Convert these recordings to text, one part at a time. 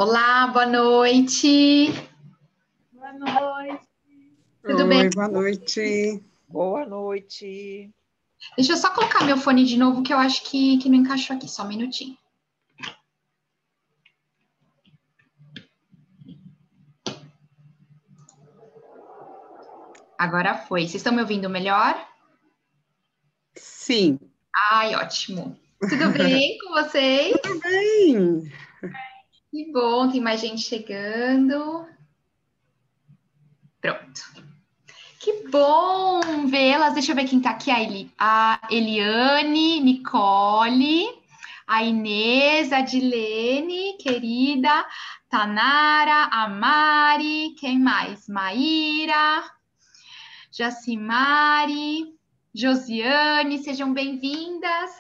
Olá, boa noite. Boa noite. Tudo bem? Oi, boa noite. Boa noite. Deixa eu só colocar meu fone de novo, que eu acho que não encaixou aqui. Só um minutinho. Agora foi. Vocês estão me ouvindo melhor? Sim. Ai, ótimo. Tudo bem com vocês? Tudo bem. Que bom, tem mais gente chegando. Pronto. Que bom vê-las. Deixa eu ver quem tá aqui. A Eliane, Nicole, a Inês, a Dilene, querida, Tanara, a Mari, quem mais? Maíra, Jacimari, Josiane, sejam bem-vindas.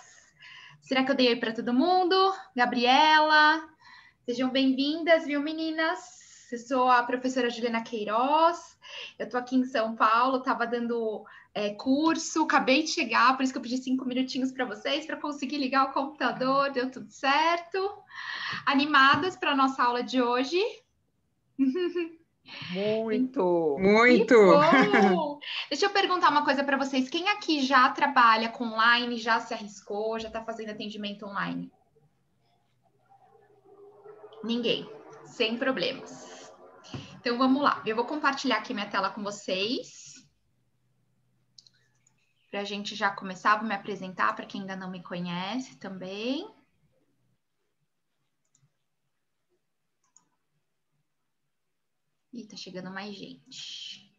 Será que eu dei oi para todo mundo? Gabriela, sejam bem-vindas, viu, meninas? Eu sou a professora Juliana Queiroz, eu tô aqui em São Paulo, estava dando curso, acabei de chegar, por isso que eu pedi 5 minutinhos para vocês, para conseguir ligar o computador, deu tudo certo. Animadas para a nossa aula de hoje? Muito. Muito. Que bom! Deixa eu perguntar uma coisa para vocês, quem aqui já trabalha com online, já se arriscou, já está fazendo atendimento online? Ninguém, sem problemas. Então, vamos lá. Eu vou compartilhar aqui minha tela com vocês. Para a gente já começar, vou me apresentar para quem ainda não me conhece também. Ih, tá chegando mais gente.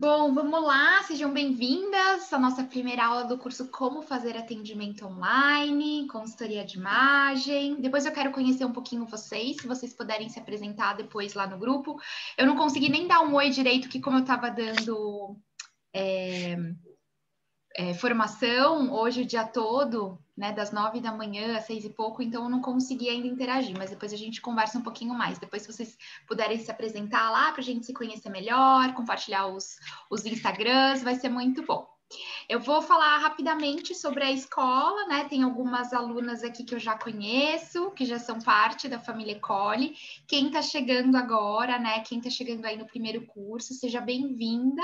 Bom, vamos lá, sejam bem-vindas à nossa primeira aula do curso Como Fazer Atendimento Online, Consultoria de Imagem. Depois eu quero conhecer um pouquinho vocês, se vocês puderem se apresentar depois lá no grupo. Eu não consegui nem dar um oi direito, que como eu estava dando formação hoje o dia todo, né, das 9 da manhã às 6 e pouco, então eu não consegui ainda interagir, mas depois a gente conversa um pouquinho mais. Depois, se vocês puderem se apresentar lá para a gente se conhecer melhor, compartilhar os Instagrams, vai ser muito bom. Eu vou falar rapidamente sobre a escola, né? Tem algumas alunas aqui que eu já conheço, que já são parte da família Ecole. Quem está chegando agora, né? Quem está chegando aí no primeiro curso, seja bem-vinda.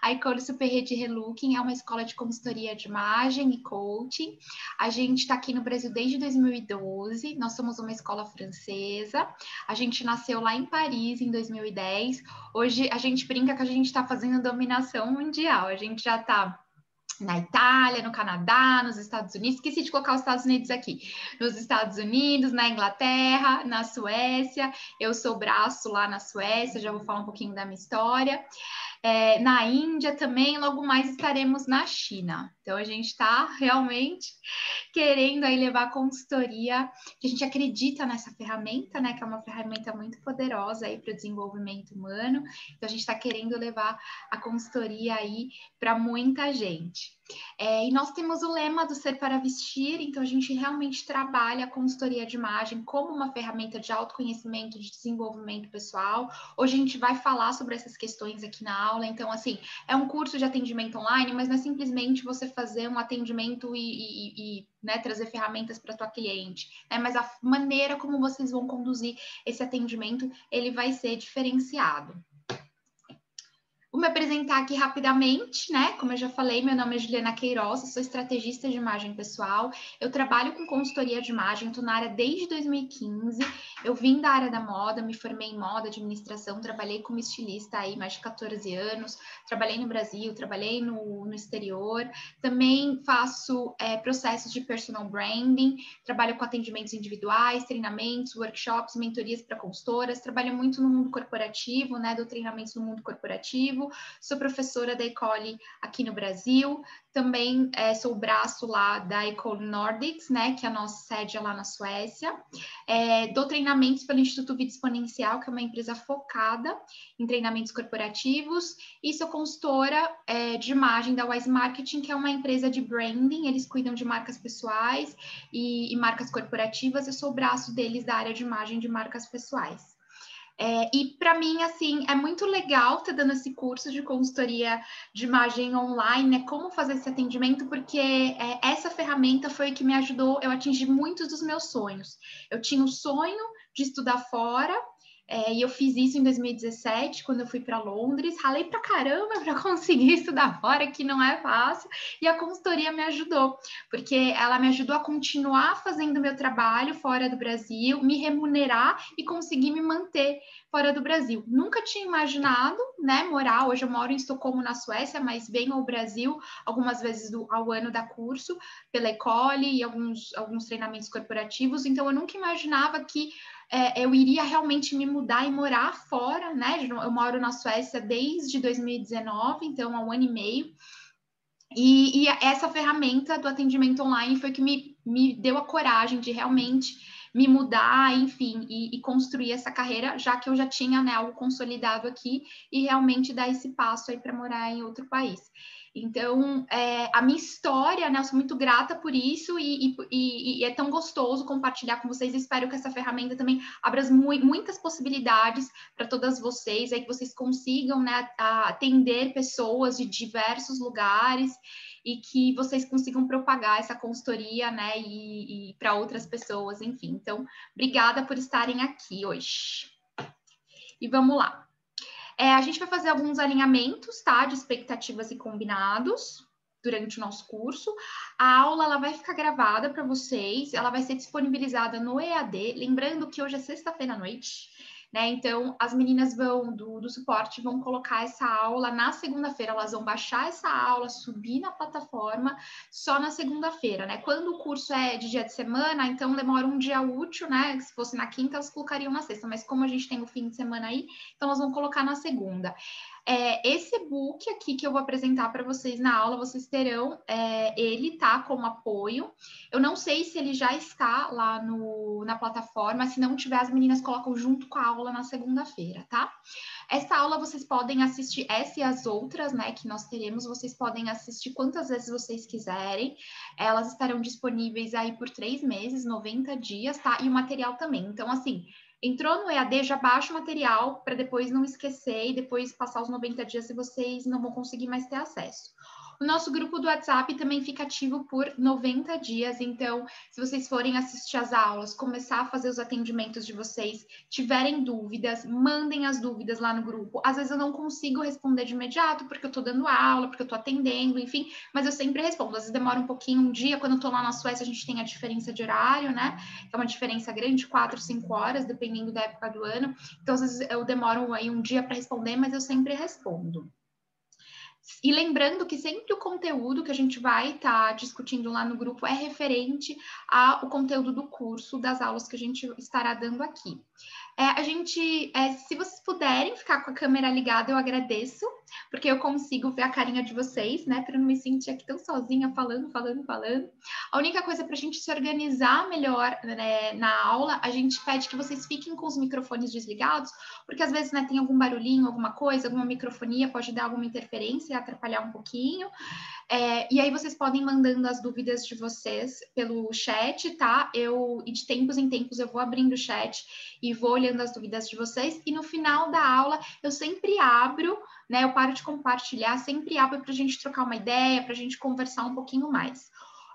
A Ecole Superior de Relooking é uma escola de consultoria de imagem e coaching. A gente está aqui no Brasil desde 2012. Nós somos uma escola francesa. A gente nasceu lá em Paris em 2010. Hoje a gente brinca que a gente está fazendo dominação mundial. A gente já está na Itália, no Canadá, nos Estados Unidos. Esqueci de colocar os Estados Unidos aqui. Nos Estados Unidos, na Inglaterra, na Suécia. Eu sou braço lá na Suécia, já vou falar um pouquinho da minha história. Na Índia também, logo mais estaremos na China. Então, a gente está realmente querendo aí levar a consultoria, que a gente acredita nessa ferramenta, né, que é uma ferramenta muito poderosa aí para o desenvolvimento humano. Então, a gente está querendo levar a consultoria aí para muita gente. E nós temos o lema do Ser para Vestir, então a gente realmente trabalha a consultoria de imagem como uma ferramenta de autoconhecimento, de desenvolvimento pessoal. Hoje a gente vai falar sobre essas questões aqui na aula, então assim, é um curso de atendimento online, mas não é simplesmente você fazer um atendimento e né, trazer ferramentas para a tua cliente, né? Mas a maneira como vocês vão conduzir esse atendimento, ele vai ser diferenciado. Vou me apresentar aqui rapidamente, né? Como eu já falei, meu nome é Juliana Queiroz, eu sou estrategista de imagem pessoal. Eu trabalho com consultoria de imagem, estou na área desde 2015. Eu vim da área da moda, me formei em moda, administração, trabalhei como estilista aí mais de 14 anos. Trabalhei no Brasil, trabalhei no exterior. Também faço processos de personal branding, trabalho com atendimentos individuais, treinamentos, workshops, mentorias para consultoras. Trabalho muito no mundo corporativo, né? Dou treinamentos no mundo corporativo. Sou professora da Ecole aqui no Brasil, também sou o braço lá da Ecole Nordics, né, que é a nossa sede lá na Suécia. Dou treinamentos pelo Instituto Vida Exponencial, que é uma empresa focada em treinamentos corporativos, e sou consultora de imagem da Wise Marketing, que é uma empresa de branding, eles cuidam de marcas pessoais e marcas corporativas. Eu sou o braço deles da área de imagem de marcas pessoais. E para mim, assim, é muito legal estar dando esse curso de consultoria de imagem online, né? Como fazer esse atendimento, porque essa ferramenta foi o que me ajudou eu atingir muitos dos meus sonhos. Eu tinha o sonho de estudar fora, e eu fiz isso em 2017, quando eu fui para Londres. Ralei pra caramba para conseguir estudar fora, que não é fácil, e a consultoria me ajudou, porque ela me ajudou a continuar fazendo meu trabalho fora do Brasil, me remunerar e conseguir me manter fora do Brasil. Nunca tinha imaginado, né, morar. Hoje eu moro em Estocolmo, na Suécia, mas venho ao Brasil algumas vezes ao ano da curso, pela Ecole e alguns treinamentos corporativos. Então, eu nunca imaginava que eu iria realmente me mudar e morar fora, né? Eu moro na Suécia desde 2019, então há um ano e meio. E essa ferramenta do atendimento online foi que me deu a coragem de realmente me mudar, enfim, e construir essa carreira, já que eu já tinha, né, algo consolidado aqui, e realmente dar esse passo aí para morar em outro país. Então, a minha história, né, eu sou muito grata por isso, e é tão gostoso compartilhar com vocês. Espero que essa ferramenta também abra muitas possibilidades para todas vocês, aí que vocês consigam, né, atender pessoas de diversos lugares, e que vocês consigam propagar essa consultoria, né, e para outras pessoas, enfim. Então, obrigada por estarem aqui hoje. E vamos lá. A gente vai fazer alguns alinhamentos, tá, de expectativas e combinados durante o nosso curso. A aula ela vai ficar gravada para vocês, ela vai ser disponibilizada no EAD, lembrando que hoje é sexta-feira à noite, né? Então, as meninas do suporte vão colocar essa aula na segunda-feira, elas vão baixar essa aula, subir na plataforma só na segunda-feira, né? Quando o curso é de dia de semana, então demora um dia útil, né? Se fosse na quinta, elas colocariam na sexta, mas como a gente tem o fim de semana aí, então elas vão colocar na segunda. Esse e-book aqui que eu vou apresentar para vocês na aula, vocês terão ele, tá, como apoio. Eu não sei se ele já está lá na plataforma, se não tiver, as meninas colocam junto com a aula na segunda-feira, tá? Essa aula vocês podem assistir, essa e as outras, né, que nós teremos, vocês podem assistir quantas vezes vocês quiserem. Elas estarão disponíveis aí por 3 meses, 90 dias, tá? E o material também. Então, assim, entrou no EAD, já baixa o material para depois não esquecer e depois passar os 90 dias se vocês não vão conseguir mais ter acesso. O nosso grupo do WhatsApp também fica ativo por 90 dias, então, se vocês forem assistir as aulas, começar a fazer os atendimentos de vocês, tiverem dúvidas, mandem as dúvidas lá no grupo. Às vezes eu não consigo responder de imediato, porque eu estou dando aula, porque eu estou atendendo, enfim, mas eu sempre respondo. Às vezes demora um pouquinho, um dia, quando eu estou lá na Suécia, a gente tem a diferença de horário, né? É uma diferença grande, 4, 5 horas, dependendo da época do ano. Então, às vezes eu demoro aí um dia para responder, mas eu sempre respondo. E lembrando que sempre o conteúdo que a gente vai estar discutindo lá no grupo é referente ao conteúdo do curso, das aulas que a gente estará dando aqui. Se vocês puderem ficar com a câmera ligada, eu agradeço, porque eu consigo ver a carinha de vocês, né, para não me sentir aqui tão sozinha falando. A única coisa para a gente se organizar melhor, né, na aula, a gente pede que vocês fiquem com os microfones desligados, porque às vezes, né, tem algum barulhinho, alguma coisa, alguma microfonia, pode dar alguma interferência e atrapalhar um pouquinho. E aí vocês podem mandando as dúvidas de vocês pelo chat, tá? E de tempos em tempos eu vou abrindo o chat e vou olhando as dúvidas de vocês. E no final da aula eu sempre abro, né? Eu paro de compartilhar, sempre abro para a gente trocar uma ideia, para a gente conversar um pouquinho mais.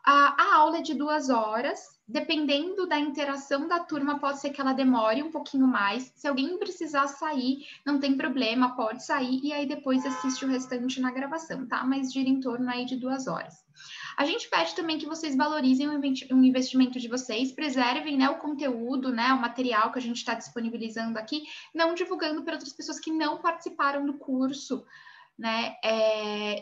A aula é de 2 horas, dependendo da interação da turma, pode ser que ela demore um pouquinho mais. Se alguém precisar sair, não tem problema, pode sair e aí depois assiste o restante na gravação, tá? Mas gira em torno aí de 2 horas. A gente pede também que vocês valorizem o investimento de vocês, preservem, né, o conteúdo, né, o material que a gente está disponibilizando aqui, não divulgando para outras pessoas que não participaram do curso, né?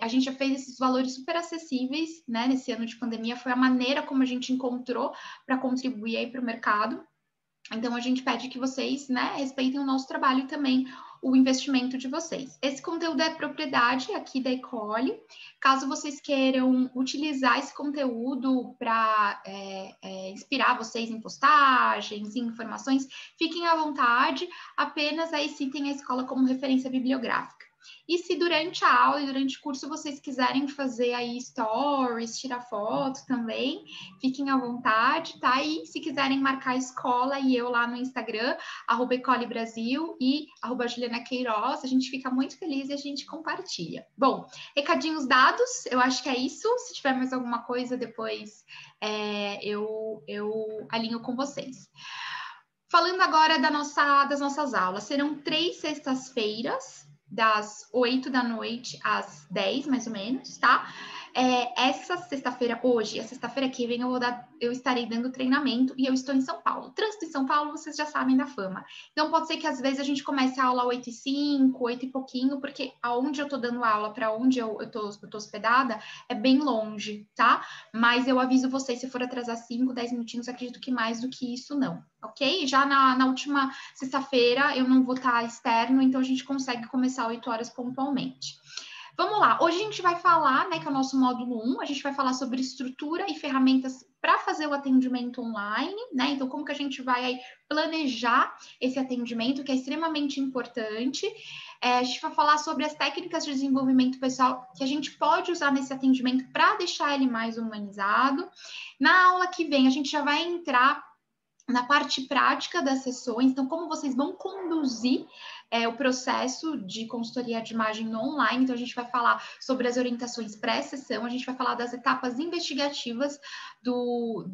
A gente já fez esses valores super acessíveis, né? Nesse ano de pandemia, foi a maneira como a gente encontrou para contribuir aí para o mercado. Então, a gente pede que vocês, né, respeitem o nosso trabalho e também o investimento de vocês. Esse conteúdo é propriedade aqui da Ecole. Caso vocês queiram utilizar esse conteúdo para inspirar vocês em postagens, em informações, fiquem à vontade, apenas aí citem a escola como referência bibliográfica. E se durante a aula e durante o curso vocês quiserem fazer aí stories, tirar foto também, fiquem à vontade, tá? E se quiserem marcar a escola e eu lá no Instagram, @EcoleBrasil e @JulianaQueiroz, a gente fica muito feliz e a gente compartilha. Bom, recadinhos dados, eu acho que é isso. Se tiver mais alguma coisa, depois eu alinho com vocês. Falando agora das nossas aulas, serão 3 sextas-feiras, das 8 da noite às 10, mais ou menos, tá? Essa sexta-feira, hoje, a sexta-feira que vem, eu estarei dando treinamento e eu estou em São Paulo. Trânsito em São Paulo, vocês já sabem da fama. Então, pode ser que às vezes a gente comece a aula 8h05, 8 e pouquinho, porque aonde eu tô dando aula, para onde eu tô hospedada, é bem longe, tá? Mas eu aviso vocês, se for atrasar 5, 10 minutinhos, acredito que mais do que isso não, ok? Já na última sexta-feira eu não vou estar externo, então a gente consegue começar 8 horas pontualmente. Vamos lá, hoje a gente vai falar, né, que é o nosso módulo 1, a gente vai falar sobre estrutura e ferramentas para fazer o atendimento online, né? Então, como que a gente vai aí planejar esse atendimento, que é extremamente importante. A gente vai falar sobre as técnicas de desenvolvimento pessoal que a gente pode usar nesse atendimento para deixar ele mais humanizado. Na aula que vem, a gente já vai entrar na parte prática das sessões, então como vocês vão conduzir o processo de consultoria de imagem no online. Então a gente vai falar sobre as orientações pré-sessão, a gente vai falar das etapas investigativas do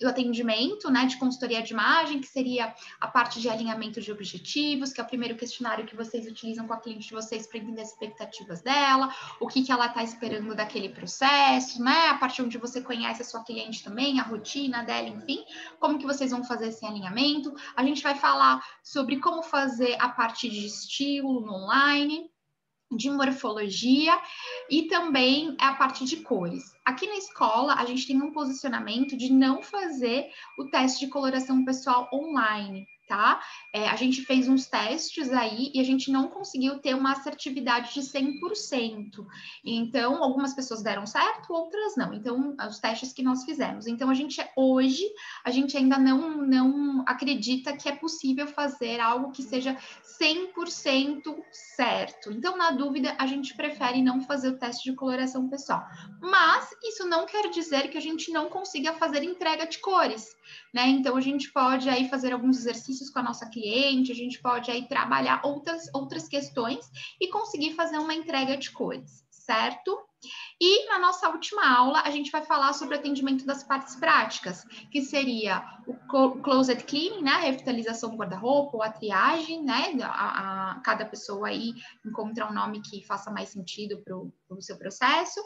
atendimento, né, de consultoria de imagem, que seria a parte de alinhamento de objetivos, que é o primeiro questionário que vocês utilizam com a cliente de vocês para entender as expectativas dela, o que ela está esperando daquele processo, né, a parte onde você conhece a sua cliente também, a rotina dela, enfim, como que vocês vão fazer esse alinhamento. A gente vai falar sobre como fazer a parte de estilo no online, de morfologia e também a parte de cores. Aqui na escola, a gente tem um posicionamento de não fazer o teste de coloração pessoal online, tá? A gente fez uns testes aí e a gente não conseguiu ter uma assertividade de 100%. Então, algumas pessoas deram certo, outras não. Então, os testes que nós fizemos. Então, hoje, a gente ainda não acredita que é possível fazer algo que seja 100% certo. Então, na dúvida, a gente prefere não fazer o teste de coloração pessoal. Mas isso não quer dizer que a gente não consiga fazer entrega de cores, né? Então, a gente pode aí fazer alguns exercícios com a nossa cliente, a gente pode aí trabalhar outras questões e conseguir fazer uma entrega de cores, certo? E na nossa última aula, a gente vai falar sobre o atendimento das partes práticas, que seria o closet cleaning, né? A revitalização do guarda-roupa, ou a triagem, né? Cada pessoa aí encontra um nome que faça mais sentido para o seu processo.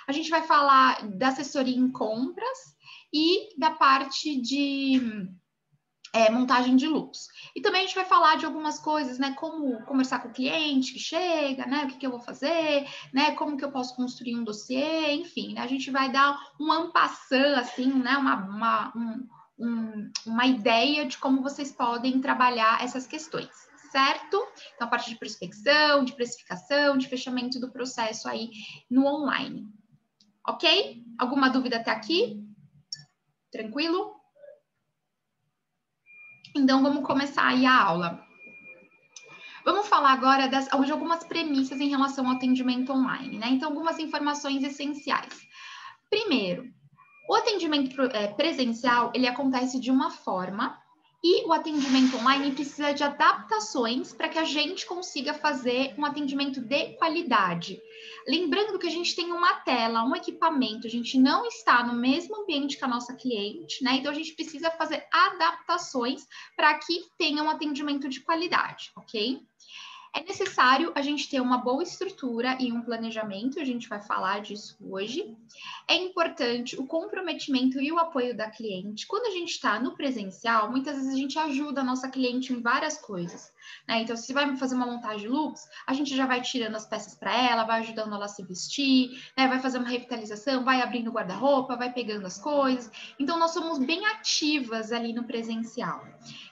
A gente vai falar da assessoria em compras e da parte de montagem de looks. E também a gente vai falar de algumas coisas, né? Como conversar com o cliente que chega, né? O que eu vou fazer, né? Como que eu posso construir um dossiê, enfim, né? A gente vai dar um en passant, assim, né? Uma ideia de como vocês podem trabalhar essas questões, certo? Então, a parte de prospecção, de precificação, de fechamento do processo aí no online. Ok? Alguma dúvida até aqui? Tranquilo? Então, vamos começar aí a aula. Vamos falar agora de algumas premissas em relação ao atendimento online, né? Então, algumas informações essenciais. Primeiro, o atendimento presencial, ele acontece de uma forma e o atendimento online precisa de adaptações para que a gente consiga fazer um atendimento de qualidade. Lembrando que a gente tem uma tela, um equipamento, a gente não está no mesmo ambiente que a nossa cliente, né? Então, a gente precisa fazer adaptações para que tenha um atendimento de qualidade, ok? É necessário a gente ter uma boa estrutura e um planejamento, a gente vai falar disso hoje. É importante o comprometimento e o apoio da cliente. Quando a gente está no presencial, muitas vezes a gente ajuda a nossa cliente em várias coisas, né? Então, se vai fazer uma montagem de looks, a gente já vai tirando as peças para ela, vai ajudando ela a se vestir, né? Vai fazer uma revitalização, vai abrindo o guarda-roupa, vai pegando as coisas. Então, nós somos bem ativas ali no presencial.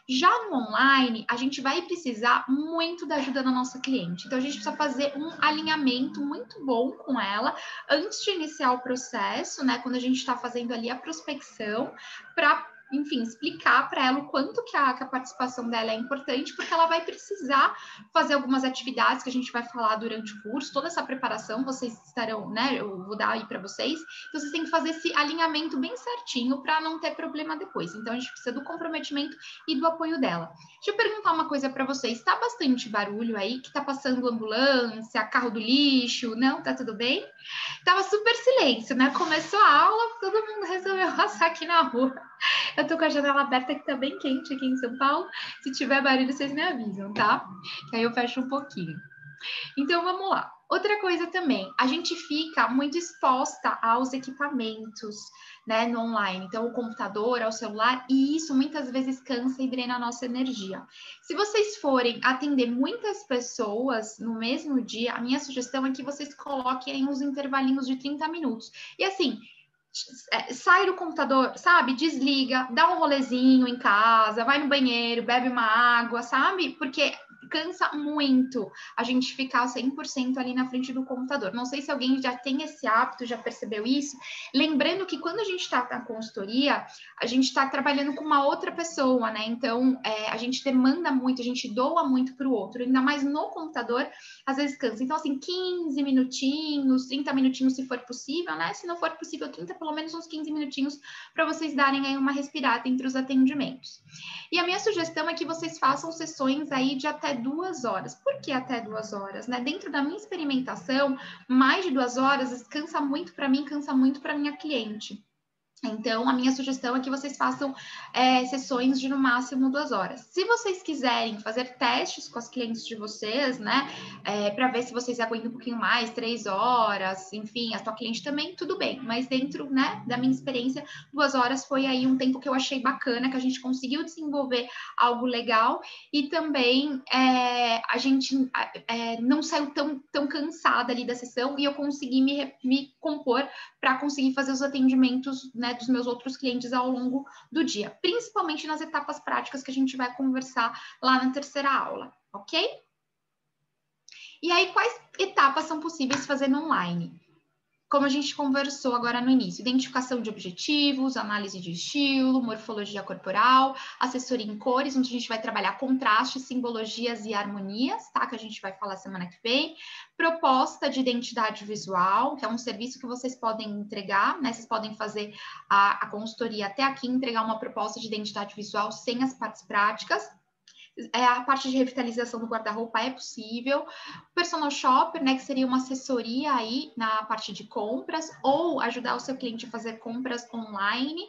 Já no online, a gente vai precisar muito da ajuda da nossa cliente. Então, a gente precisa fazer um alinhamento muito bom com ela antes de iniciar o processo, né? Quando a gente está fazendo ali a prospecção, para enfim, explicar para ela o quanto que a participação dela é importante, porque ela vai precisar fazer algumas atividades que a gente vai falar durante o curso, toda essa preparação vocês estarão, né, eu vou dar aí para vocês, então vocês têm que fazer esse alinhamento bem certinho para não ter problema depois, então a gente precisa do comprometimento e do apoio dela. Deixa eu perguntar uma coisa para vocês, tá bastante barulho aí, que tá passando ambulância, carro do lixo, não? Tá tudo bem? Tava super silêncio, né? Começou a aula, todo mundo resolveu passar aqui na rua. Eu tô com a janela aberta que tá bem quente aqui em São Paulo. Se tiver barulho, vocês me avisam, tá? Que aí eu fecho um pouquinho. Então, vamos lá. Outra coisa também, a gente fica muito exposta aos equipamentos, né, no online. Então, o computador, ao celular, e isso muitas vezes cansa e drena a nossa energia. Se vocês forem atender muitas pessoas no mesmo dia, a minha sugestão é que vocês coloquem aí uns intervalinhos de 30 minutos. E assim, sai do computador, sabe? Desliga, dá um rolezinho em casa, vai no banheiro, bebe uma água, sabe? Porque cansa muito a gente ficar 100% ali na frente do computador. Não sei se alguém já tem esse hábito, já percebeu isso. Lembrando que quando a gente está na consultoria, a gente está trabalhando com uma outra pessoa, né? Então, a gente demanda muito, a gente doa muito para o outro, ainda mais no computador, às vezes cansa. Então, assim, 15 minutinhos, 30 minutinhos se for possível, né? Se não for possível, 30, pelo menos uns 15 minutinhos para vocês darem aí uma respirada entre os atendimentos. E a minha sugestão é que vocês façam sessões aí de até 2 horas. Por que até 2 horas, né? Dentro da minha experimentação, mais de 2 horas cansa muito para mim, cansa muito para minha cliente. Então, a minha sugestão é que vocês façam sessões de no máximo 2 horas. Se vocês quiserem fazer testes com as clientes de vocês, né, para ver se vocês aguentam um pouquinho mais, 3 horas, enfim, a tua cliente também, tudo bem. Mas dentro, né, da minha experiência, 2 horas foi aí um tempo que eu achei bacana, que a gente conseguiu desenvolver algo legal e também a gente não saiu tão cansada ali da sessão e eu consegui me compor para conseguir fazer os atendimentos, né, dos meus outros clientes ao longo do dia, principalmente nas etapas práticas que a gente vai conversar lá na terceira aula, ok? E aí, quais etapas são possíveis fazer no online? Como a gente conversou agora no início, identificação de objetivos, análise de estilo, morfologia corporal, assessoria em cores, onde a gente vai trabalhar contrastes, simbologias e harmonias, tá? Que a gente vai falar semana que vem. Proposta de identidade visual, que é um serviço que vocês podem entregar, né? Vocês podem fazer a consultoria até aqui, entregar uma proposta de identidade visual sem as partes práticas. A parte de revitalização do guarda-roupa é possível. Personal shopper, né, que seria uma assessoria aí na parte de compras, ou ajudar o seu cliente a fazer compras online.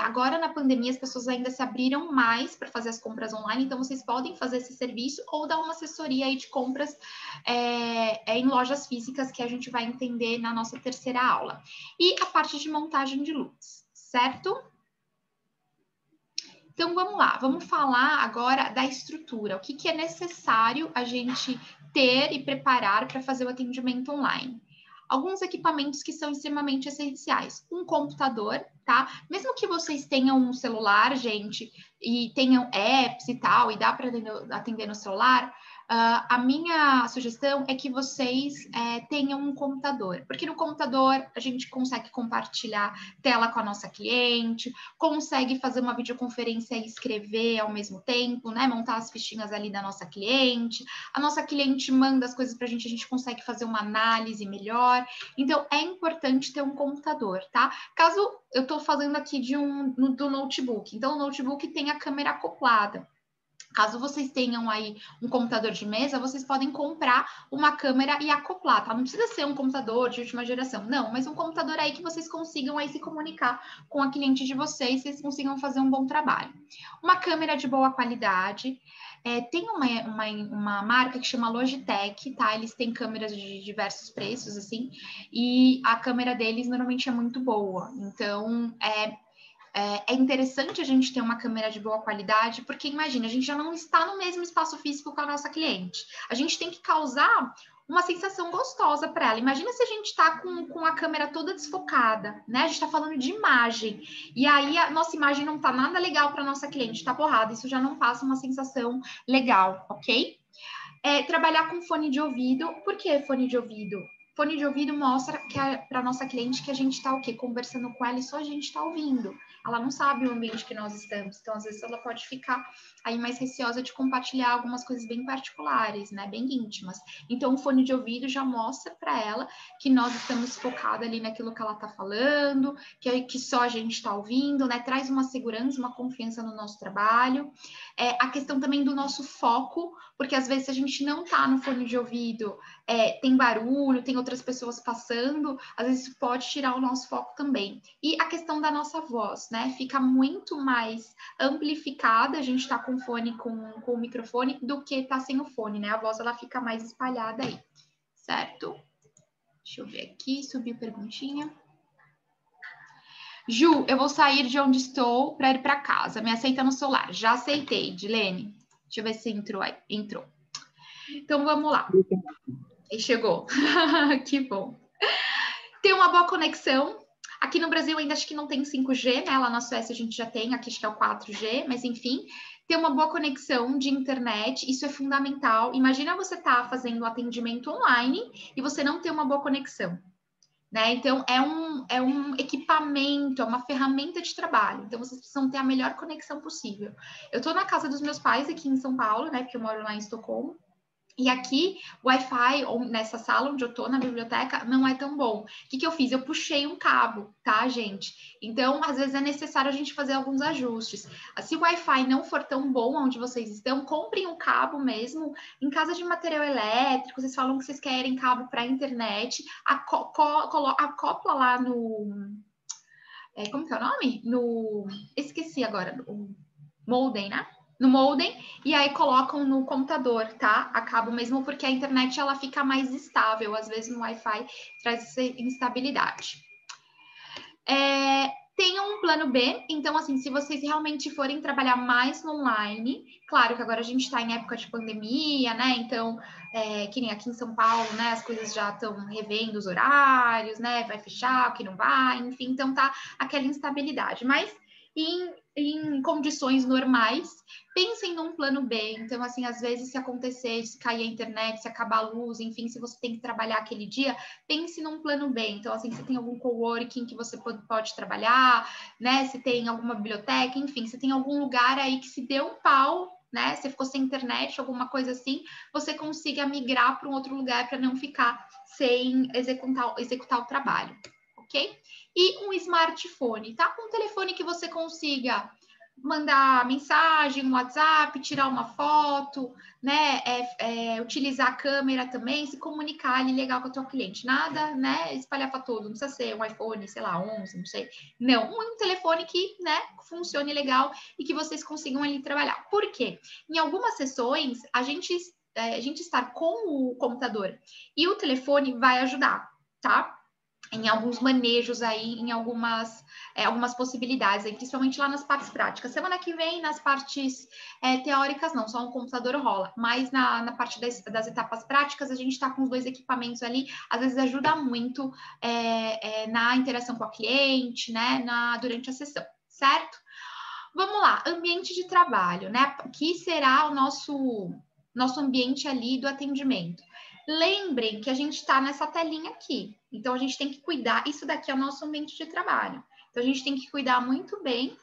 Agora, na pandemia, as pessoas ainda se abriram mais para fazer as compras online, então vocês podem fazer esse serviço ou dar uma assessoria aí de compras em lojas físicas, que a gente vai entender na nossa terceira aula. E a parte de montagem de looks, certo? Então, vamos lá, vamos falar agora da estrutura. O que é necessário a gente ter e preparar para fazer o atendimento online? Alguns equipamentos que são extremamente essenciais. Um computador, tá? Mesmo que vocês tenham um celular, gente, e tenham apps e tal, e dá para atender no celular, a minha sugestão é que vocês tenham um computador, porque no computador a gente consegue compartilhar tela com a nossa cliente, consegue fazer uma videoconferência e escrever ao mesmo tempo, né? Montar as fichinhas ali da nossa cliente, a nossa cliente manda as coisas para a gente consegue fazer uma análise melhor. Então, é importante ter um computador, tá? Caso eu estou fazendo aqui do notebook, então o notebook tem a câmera acoplada. Caso vocês tenham aí um computador de mesa, vocês podem comprar uma câmera e acoplar, tá? Não precisa ser um computador de última geração, não, mas um computador aí que vocês consigam aí se comunicar com a cliente de vocês, vocês consigam fazer um bom trabalho. Uma câmera de boa qualidade. Tem uma marca que chama Logitech, tá? Eles têm câmeras de diversos preços, assim, e a câmera deles normalmente é muito boa. Então, é interessante a gente ter uma câmera de boa qualidade, porque imagina, a gente já não está no mesmo espaço físico com a nossa cliente. A gente tem que causar uma sensação gostosa para ela. Imagina se a gente está com a câmera toda desfocada, né? A gente está falando de imagem, e aí a nossa imagem não está nada legal para a nossa cliente, está borrada, isso já não passa uma sensação legal, ok? Trabalhar com fone de ouvido. Por que fone de ouvido? fone de ouvido mostra que para nossa cliente que a gente está o quê? Conversando com ela e só a gente está ouvindo. Ela não sabe o ambiente que nós estamos. Então, às vezes, ela pode ficar aí mais receosa de compartilhar algumas coisas bem particulares, né? Bem íntimas. Então, o fone de ouvido já mostra para ela que nós estamos focados ali naquilo que ela está falando, que só a gente está ouvindo, né? Traz uma segurança, uma confiança no nosso trabalho. A questão também do nosso foco, porque às vezes a gente não está no fone de ouvido, tem barulho, tem outras pessoas passando, às vezes isso pode tirar o nosso foco também. E a questão da nossa voz, né? Fica muito mais amplificada, a gente está com fone, com o microfone, do que tá sem o fone, né? A voz, ela fica mais espalhada aí, certo? Deixa eu ver aqui, subiu perguntinha. Ju, eu vou sair de onde estou para ir para casa. Me aceita no celular. Já aceitei, Dilene. Deixa eu ver se entrou aí. Entrou. Então, vamos lá. E chegou. Que bom. Tem uma boa conexão. Aqui no Brasil ainda acho que não tem 5G, né? Lá na Suécia a gente já tem, aqui acho que é o 4G, mas enfim, ter uma boa conexão de internet, isso é fundamental. Imagina você estar fazendo um atendimento online e você não ter uma boa conexão, né? Então, é um equipamento, é uma ferramenta de trabalho. Então, vocês precisam ter a melhor conexão possível. Eu estou na casa dos meus pais aqui em São Paulo, né? Porque eu moro lá em Estocolmo. E aqui, o Wi-Fi, ou nessa sala onde eu tô, na biblioteca, não é tão bom. O que eu fiz? Eu puxei um cabo, tá, gente? Então, às vezes é necessário a gente fazer alguns ajustes. Se o Wi-Fi não for tão bom onde vocês estão, comprem um cabo mesmo. Em casa de material elétrico, vocês falam que vocês querem cabo para internet, acopla lá no... como que é o nome? Esqueci agora. O modem, né? No modem, e aí colocam no computador, tá? A cabo mesmo, porque a internet ela fica mais estável, às vezes no Wi-Fi traz essa instabilidade. Tenham um plano B, então assim, se vocês realmente forem trabalhar mais no online, claro que agora a gente está em época de pandemia, né? Então, que nem aqui em São Paulo, né? As coisas já estão revendo os horários, né? Vai fechar, o que não vai, enfim, então tá aquela instabilidade, mas em condições normais, pensem num plano B. Então, assim, às vezes, se acontecer, se cair a internet, se acabar a luz, enfim, se você tem que trabalhar aquele dia, pense num plano B. Então, assim, se tem algum coworking que você pode trabalhar, né? Se tem alguma biblioteca, enfim, se tem algum lugar aí que se deu um pau, né? Se ficou sem internet, alguma coisa assim, você consiga migrar para um outro lugar para não ficar sem executar o trabalho, ok? E um smartphone, tá? Um telefone que você consiga mandar mensagem, um WhatsApp, tirar uma foto, né? Utilizar a câmera também, se comunicar ali legal com a tua cliente. Nada, né? Espalhafatoso, não precisa ser um iPhone, sei lá, 11, não sei. Não, um telefone que, né, funcione legal e que vocês consigam ali trabalhar. Por quê? Em algumas sessões, a gente estar com o computador e o telefone vai ajudar, tá? Em alguns manejos aí, em algumas possibilidades, aí, principalmente lá nas partes práticas. Semana que vem, nas partes teóricas, não, só um computador rola, mas na parte das etapas práticas, a gente está com os dois equipamentos ali, às vezes ajuda muito na interação com a cliente, né, durante a sessão, certo? Vamos lá, ambiente de trabalho, né, que será o nosso ambiente ali do atendimento. Lembrem que a gente está nessa telinha aqui. Então, a gente tem que cuidar. Isso daqui é o nosso ambiente de trabalho. Então, a gente tem que cuidar muito bem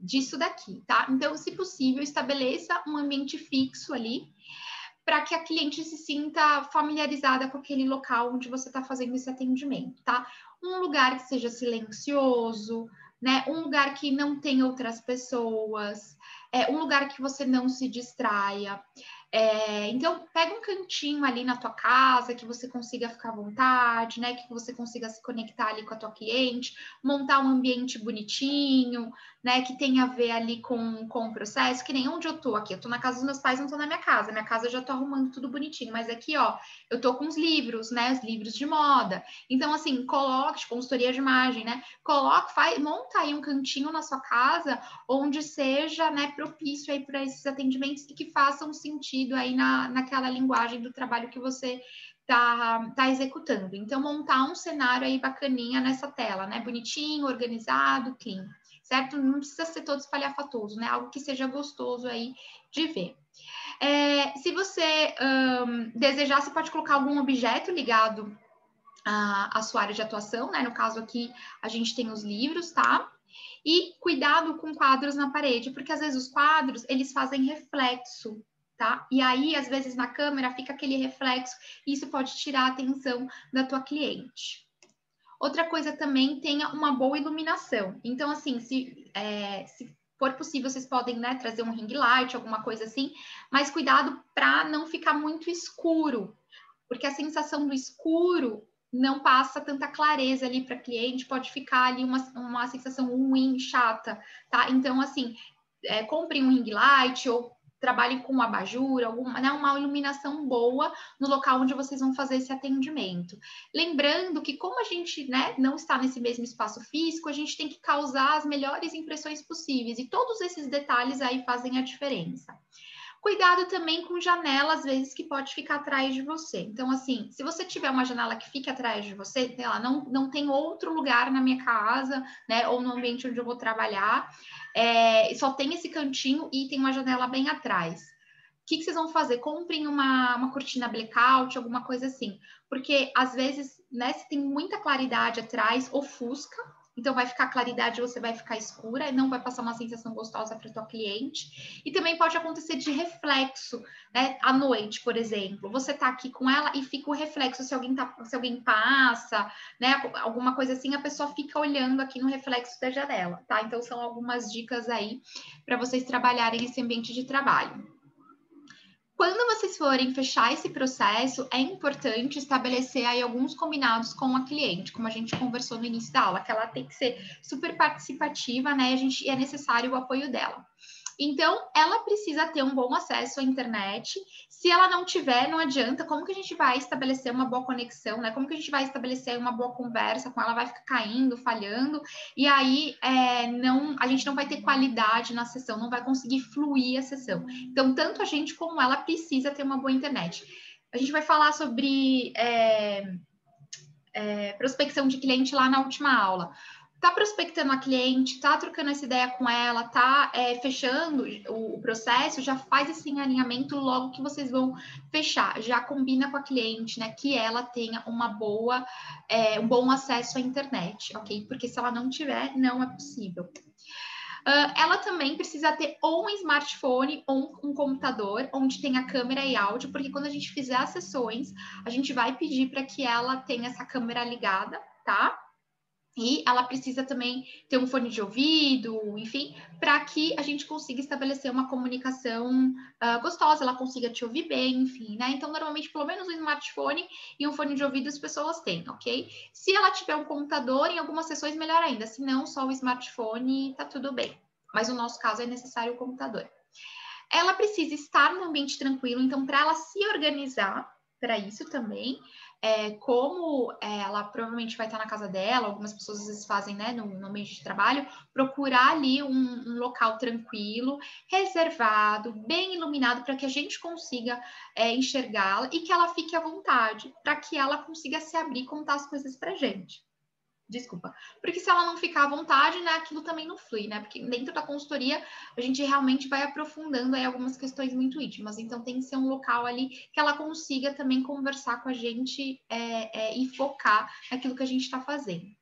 disso daqui, tá? Então, se possível, estabeleça um ambiente fixo ali para que a cliente se sinta familiarizada com aquele local onde você está fazendo esse atendimento, tá? Um lugar que seja silencioso, né? Um lugar que não tem outras pessoas, um lugar que você não se distraia. Então, pega um cantinho ali na tua casa, que você consiga ficar à vontade, né? Que você consiga se conectar ali com a tua cliente, montar um ambiente bonitinho, né? Que tenha a ver ali com o processo, que nem onde eu tô aqui. Eu tô na casa dos meus pais, não tô na minha casa. Minha casa eu já tô arrumando tudo bonitinho, mas aqui, ó, eu tô com os livros, né? Os livros de moda. Então, assim, coloque, consultoria de imagem, né? Monta aí um cantinho na sua casa, onde seja, né, propício aí para esses atendimentos e que façam sentido aí naquela linguagem do trabalho que você tá executando. Então, montar um cenário aí bacaninha nessa tela, né? Bonitinho, organizado, clean, certo? Não precisa ser todo espalhafatoso, né? Algo que seja gostoso aí de ver. Se você desejar, você pode colocar algum objeto ligado a sua área de atuação, né? No caso aqui, a gente tem os livros, tá? E cuidado com quadros na parede, porque às vezes os quadros, eles fazem reflexo, tá? E aí, às vezes, na câmera fica aquele reflexo, e isso pode tirar a atenção da tua cliente. Outra coisa também, tenha uma boa iluminação. Então, assim, se for possível, vocês podem, né, trazer um ring light, alguma coisa assim, mas cuidado para não ficar muito escuro, porque a sensação do escuro não passa tanta clareza ali para cliente, pode ficar ali uma sensação ruim, chata, tá? Então, assim, comprem um ring light ou trabalhem com um abajur, né, uma iluminação boa no local onde vocês vão fazer esse atendimento. Lembrando que como a gente, né, não está nesse mesmo espaço físico, a gente tem que causar as melhores impressões possíveis, e todos esses detalhes aí fazem a diferença. Cuidado também com janela, às vezes, que pode ficar atrás de você. Então, assim, se você tiver uma janela que fique atrás de você, sei lá, não tem outro lugar na minha casa, né, ou no ambiente onde eu vou trabalhar, só tem esse cantinho e tem uma janela bem atrás. O que vocês vão fazer? Comprem uma cortina blackout, alguma coisa assim. Porque, às vezes, né, se tem muita claridade atrás, ofusca. Então, vai ficar claridade, você vai ficar escura, e não vai passar uma sensação gostosa para o teu cliente. E também pode acontecer de reflexo, né? À noite, por exemplo. Você tá aqui com ela e fica o reflexo. Se alguém passa, né? Alguma coisa assim, a pessoa fica olhando aqui no reflexo da janela, tá? Então, são algumas dicas aí para vocês trabalharem esse ambiente de trabalho. Quando vocês forem fechar esse processo, é importante estabelecer aí alguns combinados com a cliente, como a gente conversou no início da aula, que ela tem que ser super participativa, né? E é necessário o apoio dela. Então, ela precisa ter um bom acesso à internet. Se ela não tiver, não adianta. Como que a gente vai estabelecer uma boa conexão, né? Como que a gente vai estabelecer uma boa conversa com ela? Vai ficar caindo, falhando, e aí a gente não vai ter qualidade na sessão, não vai conseguir fluir a sessão. Então, tanto a gente como ela precisa ter uma boa internet. A gente vai falar sobre prospecção de cliente lá na última aula. Tá prospectando a cliente, tá trocando essa ideia com ela, tá fechando o processo, já faz esse alinhamento logo que vocês vão fechar, já combina com a cliente, né, que ela tenha um bom acesso à internet, ok? Porque se ela não tiver, não é possível. Ela também precisa ter ou um smartphone ou um computador onde tenha câmera e áudio, porque quando a gente fizer as sessões, a gente vai pedir para que ela tenha essa câmera ligada, tá? E ela precisa também ter um fone de ouvido, enfim, para que a gente consiga estabelecer uma comunicação gostosa, ela consiga te ouvir bem, enfim, né? Então, normalmente, pelo menos um smartphone e um fone de ouvido as pessoas têm, ok? Se ela tiver um computador, em algumas sessões, melhor ainda. Se não, só o smartphone, tá tudo bem. Mas no nosso caso, é necessário o computador. Ela precisa estar no ambiente tranquilo, então, para ela se organizar para isso também, como ela provavelmente vai estar na casa dela, algumas pessoas às vezes fazem, né, no ambiente de trabalho, procurar ali um local tranquilo, reservado, bem iluminado, para que a gente consiga enxergá-la e que ela fique à vontade, para que ela consiga se abrir e contar as coisas para a gente. Desculpa. Porque se ela não ficar à vontade, né, aquilo também não flui, né? Porque dentro da consultoria a gente realmente vai aprofundando aí algumas questões muito íntimas. Então tem que ser um local ali que ela consiga também conversar com a gente e focar naquilo que a gente está fazendo.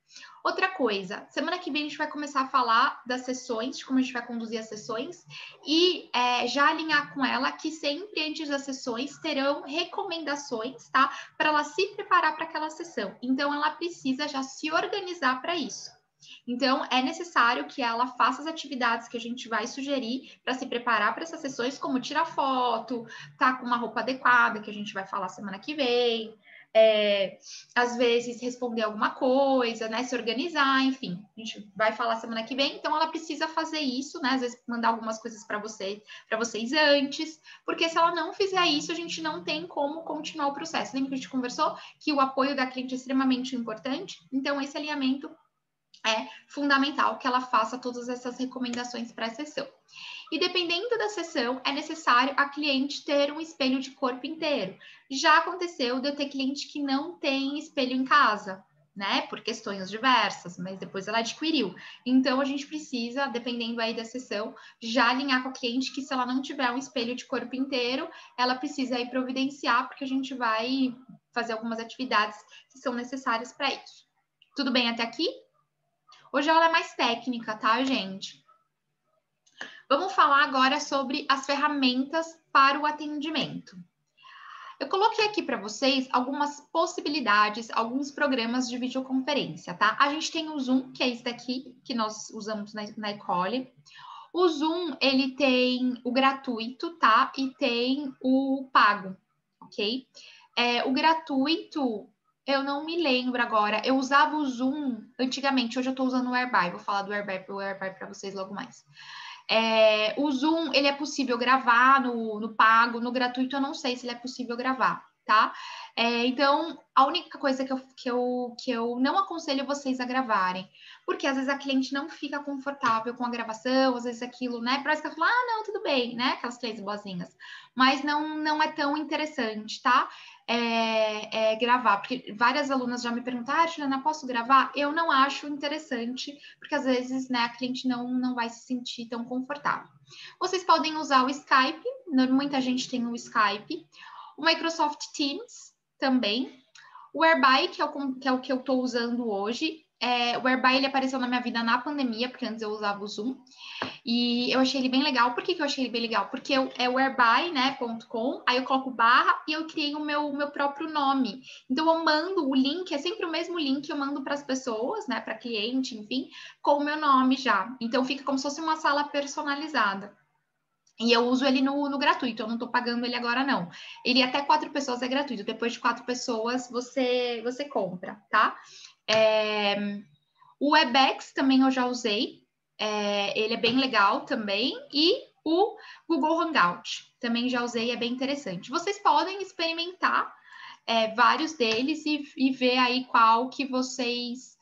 Outra coisa, semana que vem a gente vai começar a falar das sessões, de como a gente vai conduzir as sessões, e já alinhar com ela que sempre antes das sessões terão recomendações, tá? Para ela se preparar para aquela sessão. Então, ela precisa já se organizar para isso. Então, é necessário que ela faça as atividades que a gente vai sugerir para se preparar para essas sessões, como tirar foto, tá com uma roupa adequada, que a gente vai falar semana que vem, às vezes responder alguma coisa, né, se organizar, enfim, a gente vai falar semana que vem, então ela precisa fazer isso, né, às vezes mandar algumas coisas para vocês antes, porque se ela não fizer isso, a gente não tem como continuar o processo. Lembra que a gente conversou que o apoio da cliente é extremamente importante? Então, esse alinhamento é fundamental que ela faça todas essas recomendações para a sessão. E dependendo da sessão, é necessário a cliente ter um espelho de corpo inteiro. Já aconteceu de eu ter cliente que não tem espelho em casa, né? Por questões diversas, mas depois ela adquiriu. Então, a gente precisa, dependendo aí da sessão, já alinhar com a cliente que se ela não tiver um espelho de corpo inteiro, ela precisa aí providenciar, porque a gente vai fazer algumas atividades que são necessárias para isso. Tudo bem até aqui? Hoje a aula é mais técnica, tá, gente? Vamos falar agora sobre as ferramentas para o atendimento. Eu coloquei aqui para vocês algumas possibilidades, alguns programas de videoconferência, tá? A gente tem o Zoom, que é esse daqui, que nós usamos na Ecole. O Zoom, ele tem o gratuito, tá? E tem o pago, ok? O gratuito, eu não me lembro agora. Eu usava o Zoom antigamente, hoje eu estou usando o Whereby. Vou falar do Whereby para vocês logo mais. O Zoom, ele é possível gravar no pago, no gratuito eu não sei se ele é possível gravar, tá? Então, a única coisa que eu não aconselho vocês a gravarem, porque às vezes a cliente não fica confortável com a gravação, às vezes aquilo, né? Parece que ela fala, não, tudo bem, né? Aquelas clientes boazinhas, mas não é tão interessante, tá? Gravar, porque várias alunas já me perguntaram, Juliana, posso gravar? Eu não acho interessante, porque às vezes, né, a cliente não vai se sentir tão confortável. Vocês podem usar o Skype, muita gente tem o Skype, o Microsoft Teams também, o Whereby, que é o que eu estou usando hoje. O Whereby, ele apareceu na minha vida na pandemia, porque antes eu usava o Zoom, e eu achei ele bem legal. Por que eu achei ele bem legal? Porque é whereby, né, .com, aí eu coloco barra e eu criei o meu próprio nome. Então, eu mando o link, é sempre o mesmo link, eu mando para as pessoas, né, para cliente, enfim, com o meu nome já. Então, fica como se fosse uma sala personalizada. E eu uso ele no gratuito, eu não estou pagando ele agora, não. Ele até 4 pessoas é gratuito, depois de 4 pessoas você compra, tá? O Webex também eu já usei, ele é bem legal também, e o Google Hangout também já usei, é bem interessante. Vocês podem experimentar vários deles e ver aí qual que vocês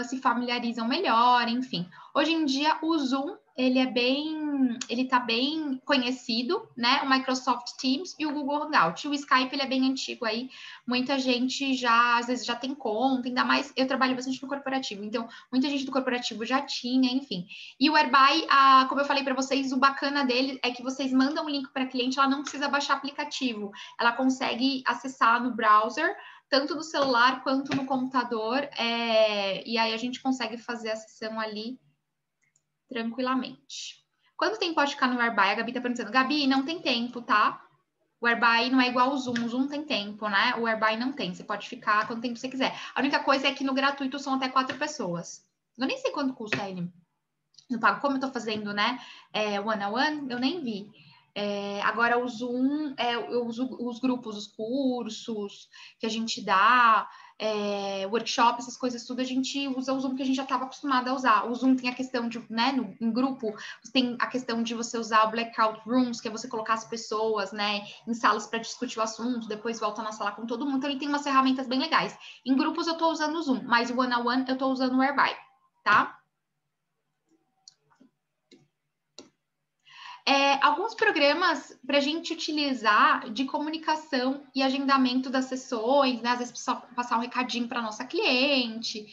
se familiarizam melhor, enfim. Hoje em dia, o Zoom, ele tá bem conhecido, né? O Microsoft Teams e o Google Hangout. O Skype, ele é bem antigo aí, muita gente às vezes já tem conta, ainda mais, eu trabalho bastante no corporativo, então, muita gente do corporativo já tinha, enfim. E o Whereby, como eu falei para vocês, o bacana dele é que vocês mandam um link para a cliente, ela não precisa baixar aplicativo, ela consegue acessar no browser, tanto no celular quanto no computador, e aí a gente consegue fazer a sessão ali tranquilamente. Quanto tempo pode ficar no Whereby? A Gabi tá perguntando. Gabi, não tem tempo, tá? O Whereby não é igual ao Zoom. O Zoom tem tempo, né? O Whereby não tem. Você pode ficar quanto tempo você quiser. A única coisa é que no gratuito são até 4 pessoas. Eu nem sei quanto custa ele. No pago, como eu tô fazendo, né? One-on-one, eu nem vi. Agora, o Zoom, eu uso os grupos, os cursos que a gente dá, workshop, essas coisas tudo, a gente usa o Zoom que a gente já estava acostumado a usar. O Zoom tem a questão de, né, em grupo, tem a questão de você usar o blackout rooms, que é você colocar as pessoas, né, em salas para discutir o assunto, depois volta na sala com todo mundo. Então, ele tem umas ferramentas bem legais. Em grupos, eu estou usando o Zoom, mas o one-on-one, eu estou usando o Whereby, tá? Alguns programas para a gente utilizar de comunicação e agendamento das sessões, né? Às vezes precisa passar um recadinho para nossa cliente,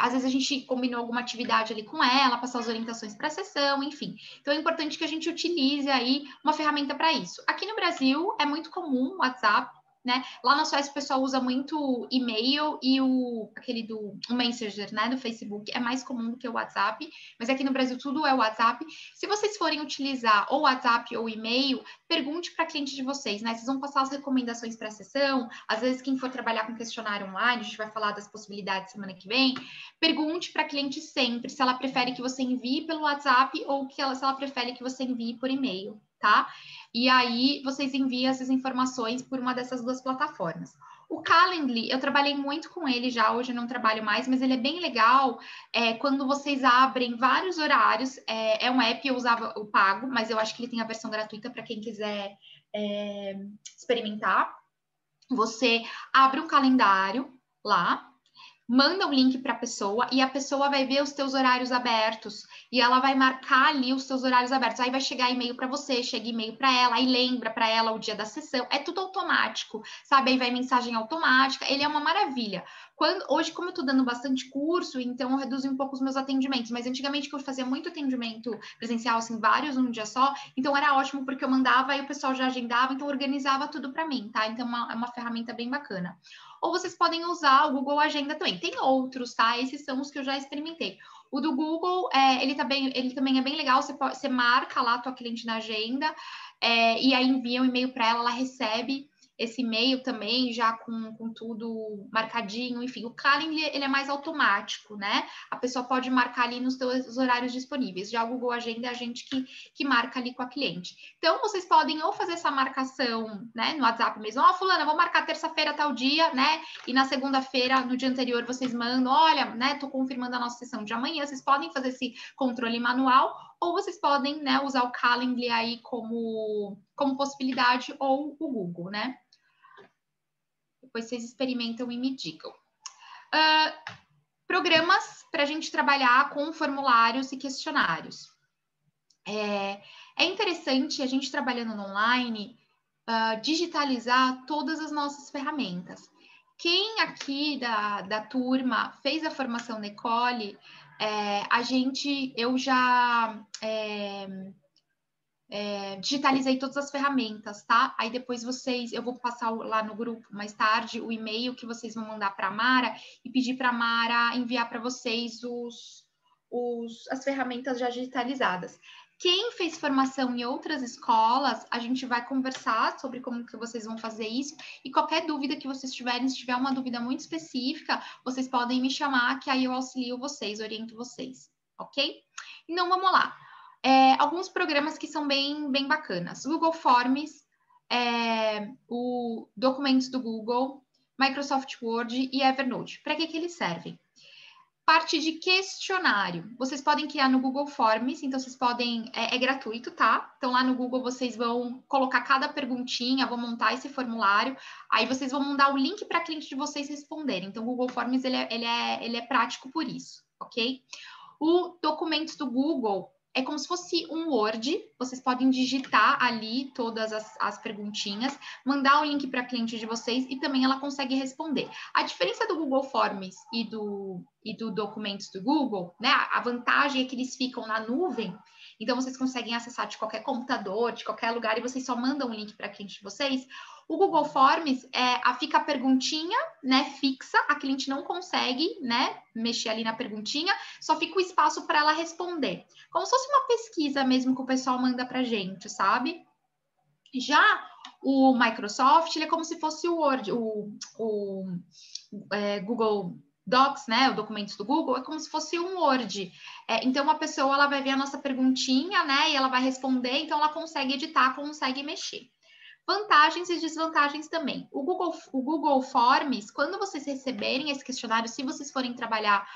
às vezes a gente combinou alguma atividade ali com ela, passar as orientações para a sessão, enfim. Então é importante que a gente utilize aí uma ferramenta para isso. Aqui no Brasil é muito comum o WhatsApp, né? Lá na Suécia o pessoal usa muito e-mail e o Messenger, né, do Facebook é mais comum do que o WhatsApp, mas aqui no Brasil tudo é o WhatsApp. Se vocês forem utilizar ou WhatsApp ou e-mail, pergunte para a cliente de vocês, né? Vocês vão passar as recomendações para a sessão, às vezes quem for trabalhar com questionário online, a gente vai falar das possibilidades semana que vem, pergunte para a cliente sempre se ela prefere que você envie pelo WhatsApp ou se ela prefere que você envie por e-mail, tá? E aí vocês enviam essas informações por uma dessas duas plataformas. O Calendly, eu trabalhei muito com ele já, hoje eu não trabalho mais, mas ele é bem legal quando vocês abrem vários horários. É um app, eu usava o pago, mas eu acho que ele tem a versão gratuita para quem quiser experimentar. Você abre um calendário lá manda o link para a pessoa e a pessoa vai ver os teus horários abertos e ela vai marcar ali os teus horários abertos. Aí vai chegar e-mail para você, chega e-mail para ela, aí lembra para ela o dia da sessão. É tudo automático, sabe? Aí vai mensagem automática. Ele é uma maravilha. Hoje, como eu estou dando bastante curso, então eu reduzi um pouco os meus atendimentos. Mas antigamente que eu fazia muito atendimento presencial, assim, vários num dia só, então era ótimo porque eu mandava e o pessoal já agendava, então organizava tudo para mim, tá? Então é uma ferramenta bem bacana. Ou vocês podem usar o Google Agenda também. Tem outros, tá? Esses são os que eu já experimentei. O do Google, ele também é bem legal. Você marca lá a tua cliente na agenda e aí envia um e-mail para ela, ela recebe esse e-mail também, já com tudo marcadinho, enfim. O Calendly, ele é mais automático, né? A pessoa pode marcar ali nos seus horários disponíveis. Já o Google Agenda é a gente que marca ali com a cliente. Então, vocês podem ou fazer essa marcação, né, no WhatsApp mesmo. Ó, fulana, vou marcar terça-feira tal dia, né? E na segunda-feira, no dia anterior, vocês mandam, olha, né, tô confirmando a nossa sessão de amanhã. Vocês podem fazer esse controle manual, ou vocês podem, né, usar o Calendly aí como possibilidade, ou o Google, né? Depois vocês experimentam e me digam. Programas para a gente trabalhar com formulários e questionários. É interessante a gente trabalhando no online digitalizar todas as nossas ferramentas. Quem aqui da turma fez a formação na Ecole, eu já digitalizei todas as ferramentas, tá? Aí depois eu vou passar lá no grupo mais tarde o e-mail que vocês vão mandar para a Mara e pedir para a Mara enviar para vocês as ferramentas já digitalizadas. Quem fez formação em outras escolas, a gente vai conversar sobre como que vocês vão fazer isso e qualquer dúvida que vocês tiverem, se tiver uma dúvida muito específica, vocês podem me chamar que aí eu auxilio vocês, oriento vocês, ok? Então, vamos lá. Alguns programas que são bem bacanas. Google Forms, o Documentos do Google, Microsoft Word e Evernote. Para que eles servem? Parte de questionário. Vocês podem criar no Google Forms, então vocês podem... É gratuito, tá? Então lá no Google vocês vão colocar cada perguntinha, vão montar esse formulário, aí vocês vão mandar o link para a cliente de vocês responderem. Então o Google Forms, ele é prático por isso, ok? O Documentos do Google é como se fosse um Word, vocês podem digitar ali todas as perguntinhas, mandar o link para a cliente de vocês e também ela consegue responder. A diferença do Google Forms e do Documentos do Google, né? A vantagem é que eles ficam na nuvem, então vocês conseguem acessar de qualquer computador, de qualquer lugar, e vocês só mandam o link para a cliente de vocês. O Google Forms fica a perguntinha, né, fixa, a cliente não consegue, né, mexer ali na perguntinha, só fica o espaço para ela responder. Como se fosse uma pesquisa mesmo que o pessoal manda para a gente, sabe? Já o Microsoft, ele é como se fosse o Word, Google Docs, né, o documentos do Google, é como se fosse um Word. Então, a pessoa ela vai ver a nossa perguntinha, né, e ela vai responder, então ela consegue editar, consegue mexer. Vantagens e desvantagens também. O Google Forms, quando vocês receberem esse questionário, se vocês forem trabalhar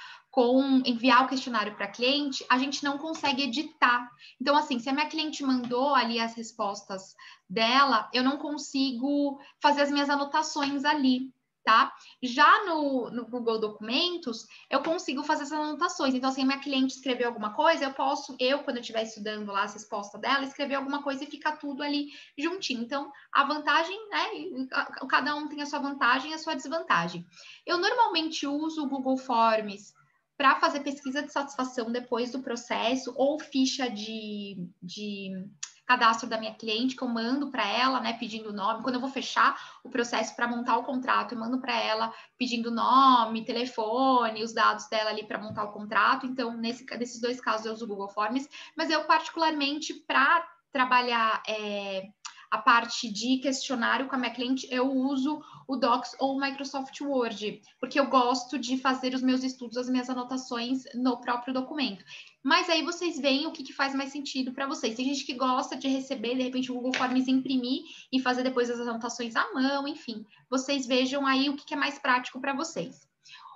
enviar o questionário para cliente, a gente não consegue editar. Então, assim, se a minha cliente mandou ali as respostas dela, eu não consigo fazer as minhas anotações ali, tá? Já no Google Documentos, eu consigo fazer essas anotações. Então, assim, a minha cliente escreveu alguma coisa, quando eu estiver estudando lá as respostas dela, escrever alguma coisa e ficar tudo ali juntinho. Então, a vantagem, né? Cada um tem a sua vantagem e a sua desvantagem. Eu normalmente uso o Google Forms para fazer pesquisa de satisfação depois do processo ou ficha de cadastro da minha cliente, que eu mando para ela, né, pedindo o nome. Quando eu vou fechar o processo para montar o contrato, eu mando para ela pedindo nome, telefone, os dados dela ali para montar o contrato. Então, nesses dois casos, eu uso o Google Forms, mas eu, particularmente, para trabalhar a parte de questionário com a minha cliente, eu uso o Docs ou o Microsoft Word, porque eu gosto de fazer os meus estudos, as minhas anotações no próprio documento. Mas aí vocês veem o que faz mais sentido para vocês. Tem gente que gosta de receber, de repente, o Google Forms imprimir e fazer depois as anotações à mão, enfim. Vocês vejam aí o que é mais prático para vocês.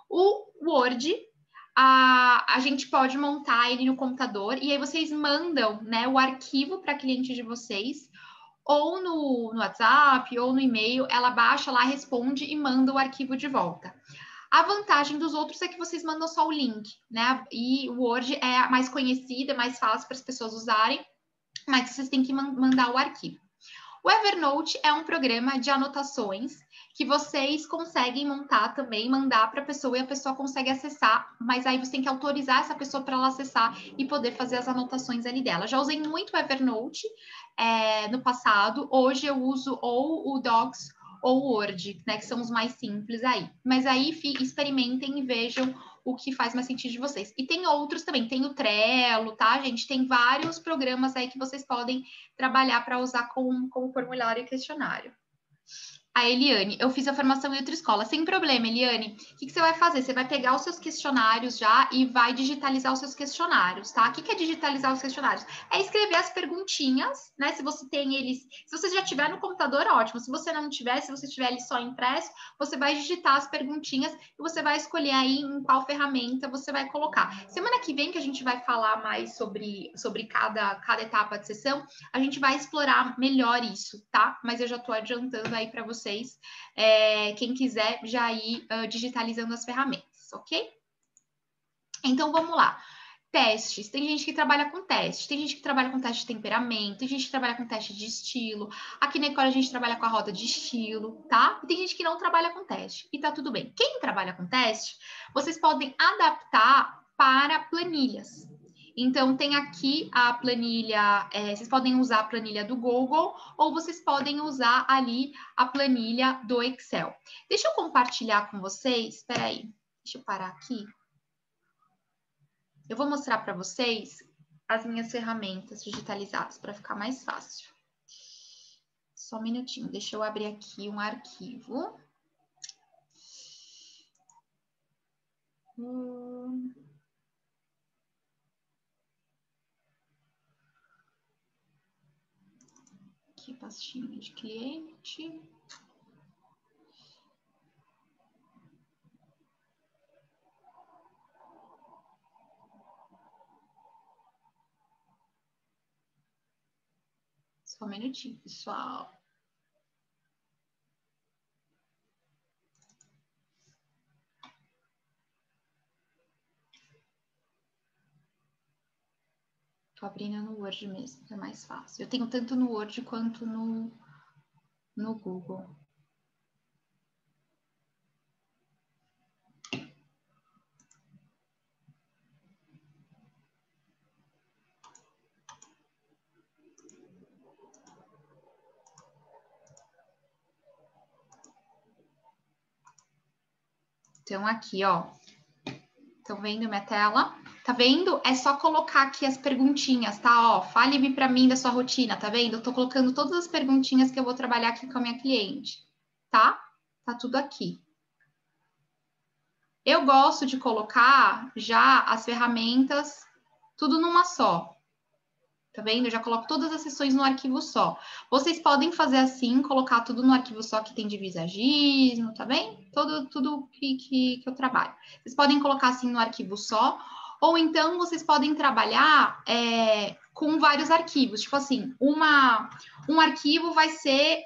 O Word, a gente pode montar ele no computador e aí vocês mandam, né, o arquivo para a cliente de vocês, ou no WhatsApp, ou no e-mail, ela baixa lá, responde e manda o arquivo de volta. A vantagem dos outros é que vocês mandam só o link, né? E o Word é mais conhecido, é mais fácil para as pessoas usarem, mas vocês têm que mandar o arquivo. O Evernote é um programa de anotações que vocês conseguem montar também, mandar para a pessoa e a pessoa consegue acessar, mas aí você tem que autorizar essa pessoa para ela acessar e poder fazer as anotações ali dela. Já usei muito o Evernote no passado, hoje eu uso ou o Docs ou o Word, né, que são os mais simples aí. Mas aí experimentem e vejam o que faz mais sentido de vocês. E tem outros também, tem o Trello, tá, gente? Tem vários programas aí que vocês podem trabalhar para usar como formulário e questionário. A Eliane, eu fiz a formação em outra escola. Sem problema, Eliane. O que você vai fazer? Você vai pegar os seus questionários já e vai digitalizar os seus questionários, tá? O que é digitalizar os questionários? É escrever as perguntinhas, né? Se você tem eles... Se você já tiver no computador, ótimo. Se você não tiver, se você tiver ele só impresso, você vai digitar as perguntinhas e você vai escolher aí em qual ferramenta você vai colocar. Semana que vem, que a gente vai falar mais sobre cada etapa de sessão, a gente vai explorar melhor isso, tá? Mas eu já tô adiantando aí para vocês, quem quiser já ir digitalizando as ferramentas, ok? Então, vamos lá. Testes. Tem gente que trabalha com teste, tem gente que trabalha com teste de temperamento, tem gente que trabalha com teste de estilo. Aqui na escola a gente trabalha com a roda de estilo, tá? E tem gente que não trabalha com teste, e tá tudo bem. Quem trabalha com teste, vocês podem adaptar para planilhas. Então, tem aqui a planilha, vocês podem usar a planilha do Google ou vocês podem usar ali a planilha do Excel. Deixa eu compartilhar com vocês, espera aí, deixa eu parar aqui. Eu vou mostrar para vocês as minhas ferramentas digitalizadas para ficar mais fácil. Só um minutinho, deixa eu abrir aqui um arquivo. Aqui, pastinha de cliente. Só um minutinho, pessoal. Tô abrindo no Word mesmo, que é mais fácil. Eu tenho tanto no Word quanto no Google. Então, aqui, ó. Estão vendo minha tela? Tá vendo? É só colocar aqui as perguntinhas, tá? Ó, fale-me para mim da sua rotina, tá vendo? Eu tô colocando todas as perguntinhas que eu vou trabalhar aqui com a minha cliente, tá? Tá tudo aqui. Eu gosto de colocar já as ferramentas tudo numa só. Tá vendo? Eu já coloco todas as sessões no arquivo só. Vocês podem fazer assim, colocar tudo no arquivo só que tem de visagismo, tá bem? Tudo que eu trabalho. Vocês podem colocar assim no arquivo só, ou então vocês podem trabalhar com vários arquivos. Tipo assim, um arquivo vai ser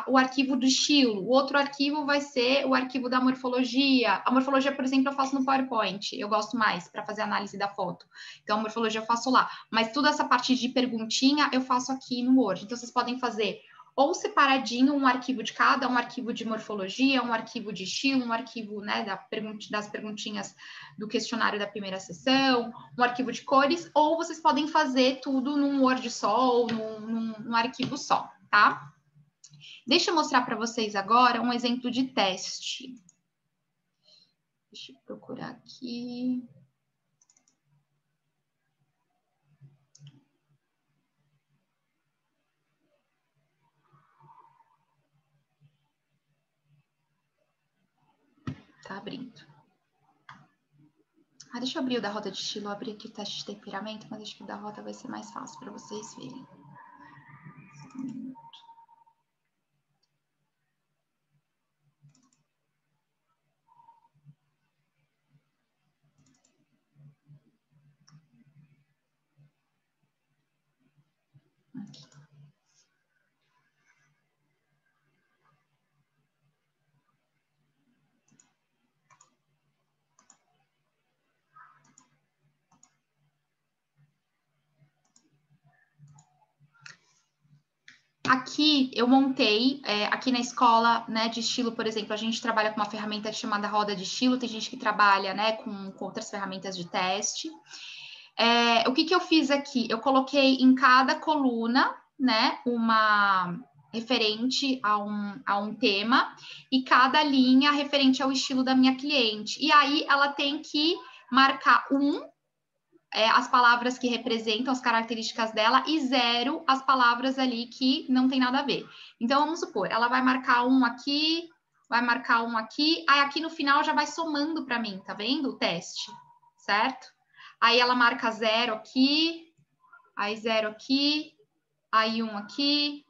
o arquivo do estilo, o outro arquivo vai ser o arquivo da morfologia. A morfologia, por exemplo, eu faço no PowerPoint. Eu gosto mais para fazer análise da foto. Então, a morfologia eu faço lá. Mas toda essa parte de perguntinha eu faço aqui no Word. Então, vocês podem fazer ou separadinho um arquivo de cada, um arquivo de morfologia, um arquivo de estilo, um arquivo, né, das perguntinhas do questionário da primeira sessão, um arquivo de cores, ou vocês podem fazer tudo num Word só ou num arquivo só, tá? Deixa eu mostrar para vocês agora um exemplo de teste. Deixa eu procurar aqui. Tá abrindo. Deixa eu abrir o da roda de estilo, abrir aqui o teste de temperamento, mas acho que o da roda vai ser mais fácil para vocês verem. Aqui. Aqui eu montei, aqui na escola, né, de estilo, por exemplo, a gente trabalha com uma ferramenta chamada roda de estilo, tem gente que trabalha, né, com outras ferramentas de teste. O que eu fiz aqui? Eu coloquei em cada coluna, né, uma referente a um tema e cada linha referente ao estilo da minha cliente. E aí ela tem que marcar as palavras que representam as características dela e 0 as palavras ali que não tem nada a ver. Então, vamos supor, ela vai marcar um aqui, vai marcar um aqui, aí aqui no final já vai somando para mim, tá vendo? O teste, certo? Aí ela marca 0 aqui, aí 0 aqui, aí 1 aqui,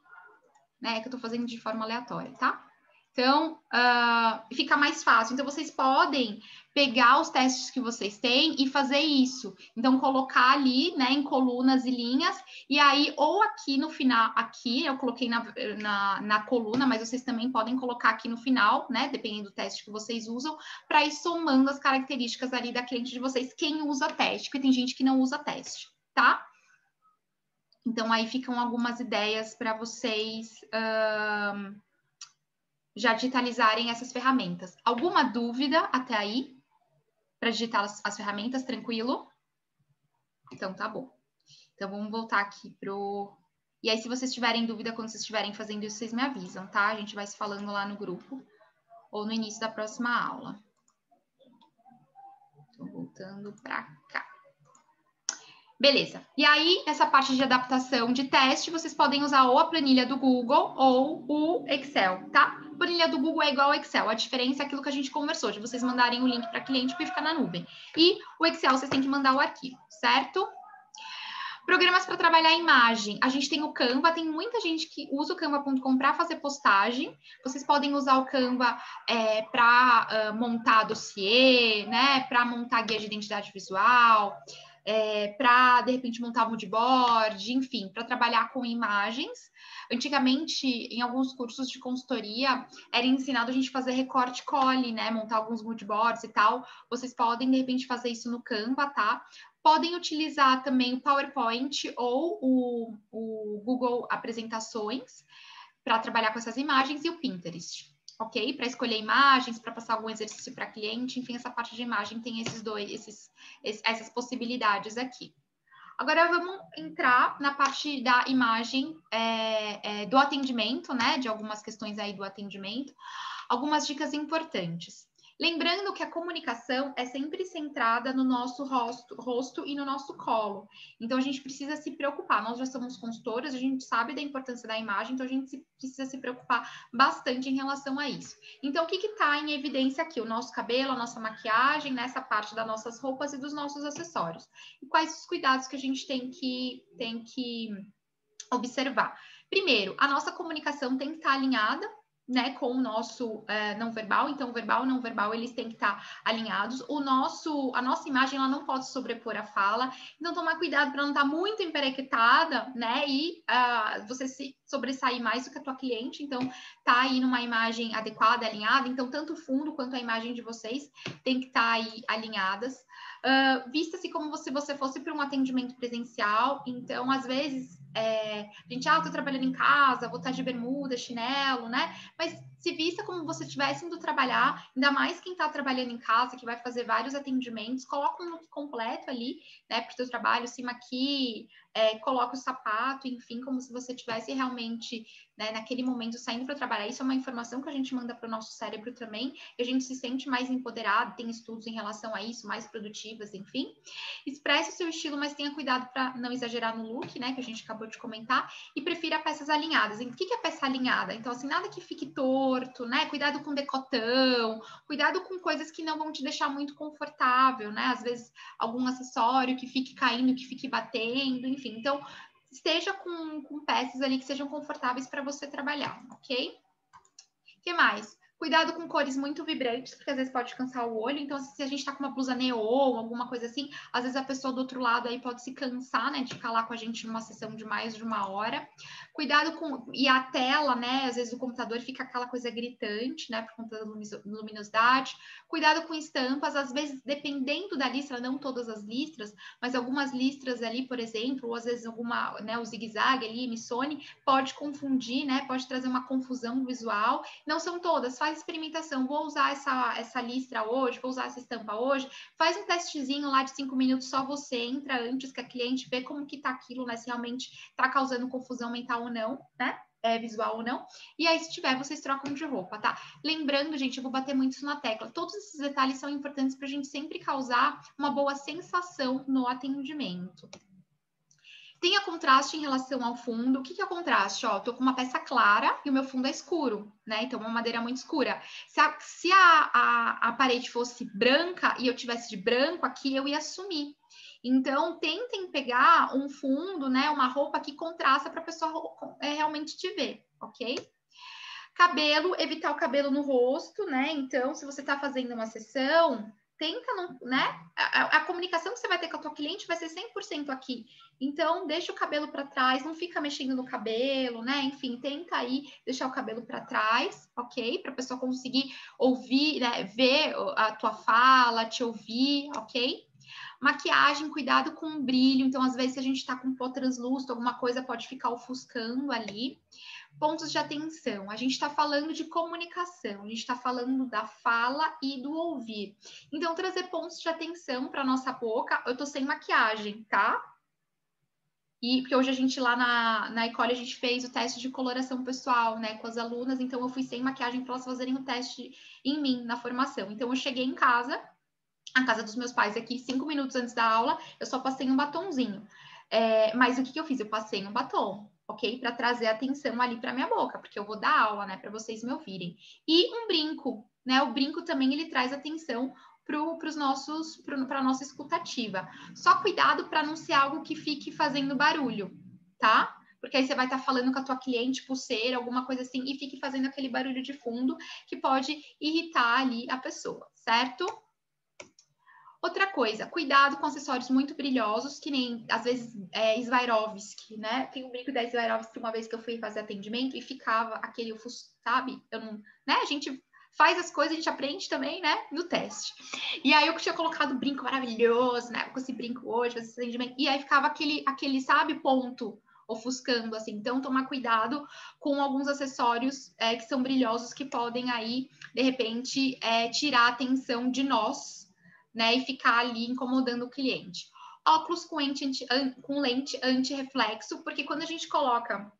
né? Que eu tô fazendo de forma aleatória, tá? Então, fica mais fácil. Então, vocês podem pegar os testes que vocês têm e fazer isso. Então, colocar ali, né, em colunas e linhas, e aí, ou aqui no final, aqui, eu coloquei na coluna, mas vocês também podem colocar aqui no final, né, dependendo do teste que vocês usam, para ir somando as características ali da cliente de vocês, quem usa teste, porque tem gente que não usa teste, tá? Então, aí ficam algumas ideias para vocês já digitalizarem essas ferramentas. Alguma dúvida até aí? Para digitar as ferramentas, tranquilo? Então, tá bom. Então, vamos voltar aqui pro... E aí, se vocês tiverem dúvida, quando vocês estiverem fazendo isso, vocês me avisam, tá? A gente vai se falando lá no grupo ou no início da próxima aula. Então, voltando para cá. Beleza. E aí, essa parte de adaptação de teste, vocês podem usar ou a planilha do Google ou o Excel, tá? A planilha do Google é igual ao Excel. A diferença é aquilo que a gente conversou, de vocês mandarem o link para cliente para ficar na nuvem. E o Excel, vocês têm que mandar o arquivo, certo? Programas para trabalhar a imagem. A gente tem o Canva, tem muita gente que usa o canva.com para fazer postagem. Vocês podem usar o Canva para montar dossiê, né? Para montar guia de identidade visual, para, de repente, montar moodboard, enfim, para trabalhar com imagens. Antigamente, em alguns cursos de consultoria, era ensinado a gente fazer recorte cole, né? Montar alguns moodboards e tal. Vocês podem, de repente, fazer isso no Canva, tá? Podem utilizar também o PowerPoint ou o Google Apresentações para trabalhar com essas imagens e o Pinterest, ok? Para escolher imagens, para passar algum exercício para cliente, enfim, essa parte de imagem tem essas possibilidades aqui. Agora vamos entrar na parte da imagem do atendimento, né? De algumas questões aí do atendimento, algumas dicas importantes. Lembrando que a comunicação é sempre centrada no nosso rosto e no nosso colo. Então, a gente precisa se preocupar. Nós já somos consultoras, a gente sabe da importância da imagem, então a gente precisa se preocupar bastante em relação a isso. Então, o que está em evidência aqui? O nosso cabelo, a nossa maquiagem, nessa parte das nossas roupas e dos nossos acessórios. E quais os cuidados que a gente tem que observar? Primeiro, a nossa comunicação tem que estar alinhada, né, com o nosso não verbal. Então, verbal e não verbal, eles têm que estar alinhados. A nossa imagem, ela não pode sobrepor a fala. Então, tomar cuidado para não estar muito emperequetada, né, e você se sobressair mais do que a tua cliente. Então, tá aí numa imagem adequada, alinhada. Então, tanto o fundo quanto a imagem de vocês tem que estar aí alinhadas. Vista-se como se você fosse para um atendimento presencial. Então, às vezes, a gente, eu tô trabalhando em casa, vou estar de bermuda, chinelo, né? Mas se vista como você estivesse indo trabalhar, ainda mais quem está trabalhando em casa, que vai fazer vários atendimentos, coloca um look completo ali, né, para o seu trabalho, se maquie, coloca o sapato, enfim, como se você estivesse realmente, né, naquele momento saindo para trabalhar. Isso é uma informação que a gente manda para o nosso cérebro também, e a gente se sente mais empoderado, tem estudos em relação a isso, mais produtivas, enfim. Expresse o seu estilo, mas tenha cuidado para não exagerar no look, né, que a gente acabou de comentar, e prefira peças alinhadas. O que é peça alinhada? Então, assim, nada que fique torto, né? Cuidado com decotão, cuidado com coisas que não vão te deixar muito confortável, né? Às vezes, algum acessório que fique caindo, que fique batendo, enfim. Então, esteja com peças ali que sejam confortáveis para você trabalhar, ok? O que mais? Cuidado com cores muito vibrantes, porque às vezes pode cansar o olho. Então, se a gente tá com uma blusa neon, alguma coisa assim, às vezes a pessoa do outro lado aí pode se cansar, né, de ficar lá com a gente numa sessão de mais de 1 hora. Cuidado com... E a tela, né, às vezes o computador fica aquela coisa gritante, né, por conta da luminosidade. Cuidado com estampas, às vezes, dependendo da listra, não todas as listras, mas algumas listras ali, por exemplo, ou às vezes alguma, né, o zigue-zague ali, Missoni, pode confundir, né, pode trazer uma confusão visual. Não são todas, faz experimentação. Vou usar essa listra hoje, vou usar essa estampa hoje. Faz um testezinho lá de 5 minutos, só você entra antes que a cliente vê como que tá aquilo, né? Se realmente tá causando confusão mental ou não, né? Visual ou não. E aí, se tiver, vocês trocam de roupa, tá? Lembrando, gente, eu vou bater muito isso na tecla. Todos esses detalhes são importantes pra gente sempre causar uma boa sensação no atendimento. Tenha contraste em relação ao fundo. O que é o contraste? Ó, eu tô com uma peça clara e o meu fundo é escuro, né? Então, uma madeira muito escura. Se a parede fosse branca e eu tivesse de branco aqui, eu ia sumir. Então, tentem pegar um fundo, né? Uma roupa que contrasta para a pessoa realmente te ver, ok? Cabelo, evitar o cabelo no rosto, né? Então, se você tá fazendo uma sessão, tenta não, né? A comunicação que você vai ter com a tua cliente vai ser 100% aqui. Então, deixa o cabelo para trás, não fica mexendo no cabelo, né? Enfim, tenta aí deixar o cabelo para trás, ok? Para a pessoa conseguir ouvir, né? Ver a tua fala, te ouvir, ok? Maquiagem, cuidado com o brilho. Então, às vezes, se a gente tá com pó translúcido, alguma coisa pode ficar ofuscando ali. Pontos de atenção. A gente está falando de comunicação, a gente está falando da fala e do ouvir. Então, trazer pontos de atenção para nossa boca. Eu tô sem maquiagem, tá? E porque hoje a gente lá na Ecole, a gente fez o teste de coloração pessoal, né, com as alunas. Então, eu fui sem maquiagem para elas fazerem o teste em mim, na formação. Então, eu cheguei em casa, a casa dos meus pais aqui, 5 minutos antes da aula, eu só passei um batonzinho. Mas o que eu fiz? Eu passei um batom, ok? Para trazer atenção ali para minha boca, porque eu vou dar aula, né? Para vocês me ouvirem. E um brinco, né? O brinco também ele traz atenção para a nossa escutativa. Só cuidado para não ser algo que fique fazendo barulho, tá? Porque aí você vai estar falando com a tua cliente, pulseira, alguma coisa assim, e fique fazendo aquele barulho de fundo que pode irritar ali a pessoa, certo? Outra coisa, cuidado com acessórios muito brilhosos, que nem, às vezes, Swarovski, né? Tem um brinco da Swarovski uma vez que eu fui fazer atendimento e ficava aquele, sabe? Eu não, né? A gente faz as coisas, a gente aprende também, né? No teste. E aí eu tinha colocado um brinco maravilhoso, né? Com esse brinco hoje, fazer esse atendimento. E aí ficava aquele, sabe, ponto ofuscando, assim. Então, tomar cuidado com alguns acessórios que são brilhosos, que podem aí, de repente, tirar a atenção de nós, né, e ficar ali incomodando o cliente. Óculos com lente anti-reflexo, porque quando a gente coloca,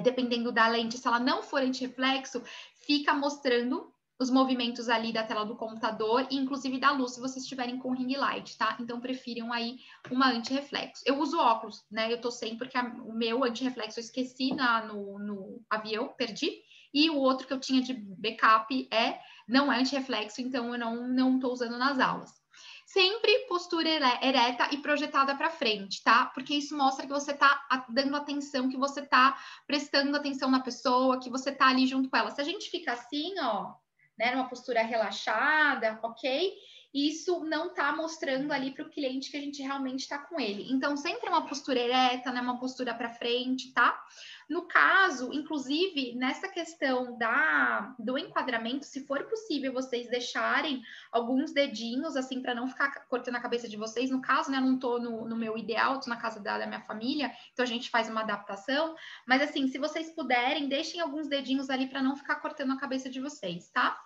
dependendo da lente, se ela não for anti-reflexo, fica mostrando os movimentos ali da tela do computador e inclusive da luz, se vocês estiverem com ring light, tá? Então, prefiram aí uma anti-reflexo. Eu uso óculos, né? Eu tô sem, porque o meu anti-reflexo eu esqueci no avião, perdi. E o outro que eu tinha de backup não é anti-reflexo, então eu não tô usando nas aulas. Sempre postura ereta e projetada para frente, tá? Porque isso mostra que você tá dando atenção, que você tá prestando atenção na pessoa, que você tá ali junto com ela. Se a gente fica assim, ó, né, numa postura relaxada, ok? Isso não tá mostrando ali para o cliente que a gente realmente está com ele. Então, sempre uma postura ereta, né, uma postura para frente, tá? No caso, inclusive, nessa questão do enquadramento, se for possível vocês deixarem alguns dedinhos, assim, para não ficar cortando a cabeça de vocês. No caso, né, eu não tô no meu ideal, tô na casa da minha família, então a gente faz uma adaptação. Mas, assim, se vocês puderem, deixem alguns dedinhos ali para não ficar cortando a cabeça de vocês, tá?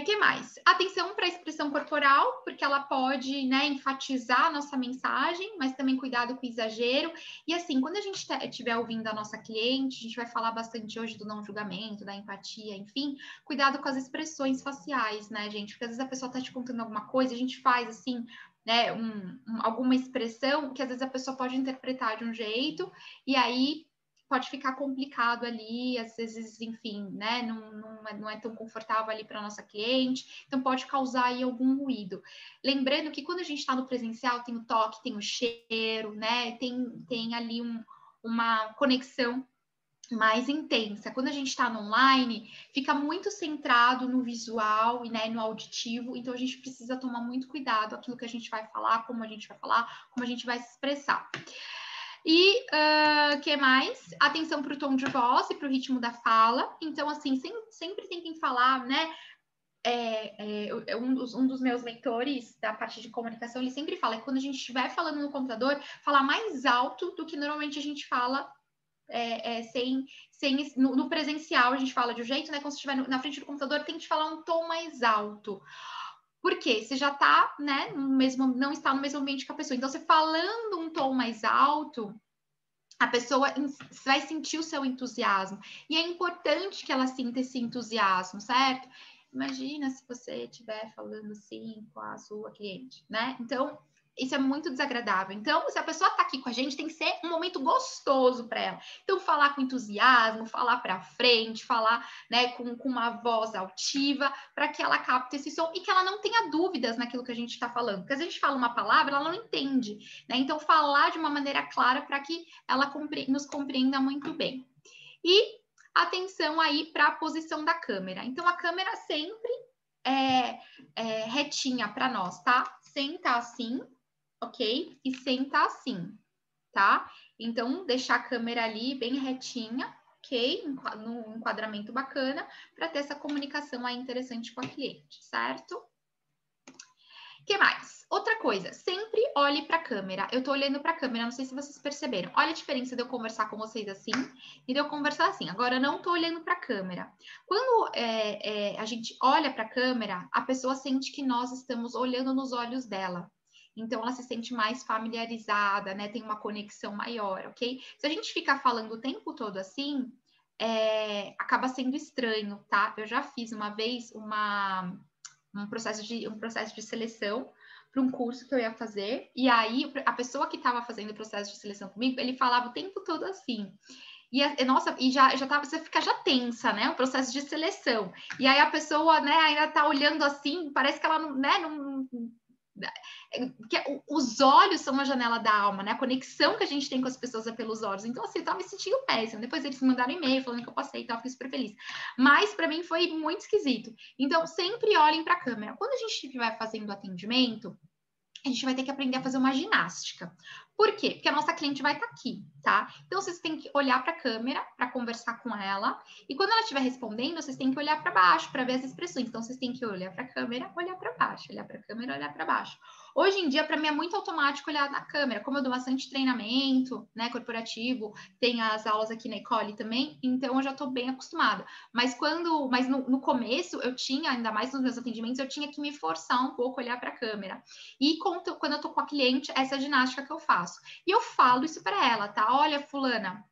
Que mais? Atenção para a expressão corporal, porque ela pode, né, enfatizar a nossa mensagem, mas também cuidado com o exagero. E assim, quando a gente estiver ouvindo a nossa cliente, a gente vai falar bastante hoje do não julgamento, da empatia, enfim, cuidado com as expressões faciais, né, gente? Porque às vezes a pessoa está te contando alguma coisa, a gente faz assim, né, alguma expressão que às vezes a pessoa pode interpretar de um jeito, e aí pode ficar complicado ali, às vezes, enfim, né, não é tão confortável ali para a nossa cliente, então pode causar aí algum ruído. Lembrando que quando a gente está no presencial, tem o toque, tem o cheiro, né, tem ali uma conexão mais intensa. Quando a gente está no online, fica muito centrado no visual e, né, no auditivo, então a gente precisa tomar muito cuidado aquilo que a gente vai falar, como a gente vai falar, como a gente vai se expressar. E que mais? Atenção para o tom de voz e para o ritmo da fala. Então, assim, sempre tentem falar, né? Um dos meus mentores da parte de comunicação, ele sempre fala que quando a gente estiver falando no computador, falar mais alto do que normalmente a gente fala no presencial. A gente fala de um jeito, né? Quando você estiver na frente do computador, tem que falar um tom mais alto. Por quê? Você já está, né, não está no mesmo ambiente que a pessoa. Então, você falando um tom mais alto, a pessoa vai sentir o seu entusiasmo. E é importante que ela sinta esse entusiasmo, certo? Imagina se você estiver falando assim com a sua cliente, né? Então, isso é muito desagradável. Então, se a pessoa está aqui com a gente, tem que ser um momento gostoso para ela. Então, falar com entusiasmo, falar para frente, falar, né, com uma voz altiva, para que ela capte esse som e que ela não tenha dúvidas naquilo que a gente está falando. Porque às vezes a gente fala uma palavra, ela não entende, né? Então, falar de uma maneira clara para que ela nos compreenda muito bem. E atenção aí para a posição da câmera. Então, a câmera sempre retinha para nós, tá? Senta assim, ok? E senta assim, tá? Então, deixar a câmera ali bem retinha, ok? Num enquadramento bacana, para ter essa comunicação aí interessante com a cliente, certo? O que mais? Outra coisa, sempre olhe para a câmera. Eu tô olhando para a câmera, não sei se vocês perceberam. Olha a diferença de eu conversar com vocês assim e de eu conversar assim. Agora, eu não tô olhando para a câmera. Quando a gente olha para a câmera, a pessoa sente que nós estamos olhando nos olhos dela. Então, ela se sente mais familiarizada, né? Tem uma conexão maior, ok? Se a gente ficar falando o tempo todo assim, acaba sendo estranho, tá? Eu já fiz uma vez um processo de seleção para um curso que eu ia fazer, e aí a pessoa que estava fazendo o processo de seleção comigo, ele falava o tempo todo assim. Nossa, e já tava, você fica já tensa, né? O processo de seleção. E aí a pessoa, né, ainda tá olhando assim, parece que ela não, né, não. Os olhos são a janela da alma, né? A conexão que a gente tem com as pessoas é pelos olhos. Então, assim, eu tava me sentindo péssima. Depois eles me mandaram e-mail falando que eu passei e tal, fiquei super feliz. Mas, para mim, foi muito esquisito. Então, sempre olhem para a câmera. Quando a gente estiver fazendo atendimento, a gente vai ter que aprender a fazer uma ginástica. Por quê? Porque a nossa cliente vai estar aqui, tá? Então, vocês têm que olhar para a câmera para conversar com ela. E quando ela estiver respondendo, vocês têm que olhar para baixo para ver as expressões. Então, vocês têm que olhar para a câmera, olhar para baixo, olhar para a câmera, olhar para baixo. Hoje em dia, para mim, é muito automático olhar na câmera. Como eu dou bastante treinamento, né, corporativo, tem as aulas aqui na Ecole também, então eu já estou bem acostumada. Mas no começo, eu tinha, ainda mais nos meus atendimentos, eu tinha que me forçar um pouco a olhar para a câmera. E quando eu estou com a cliente, essa é a ginástica que eu faço. E eu falo isso para ela, tá? Olha, fulana,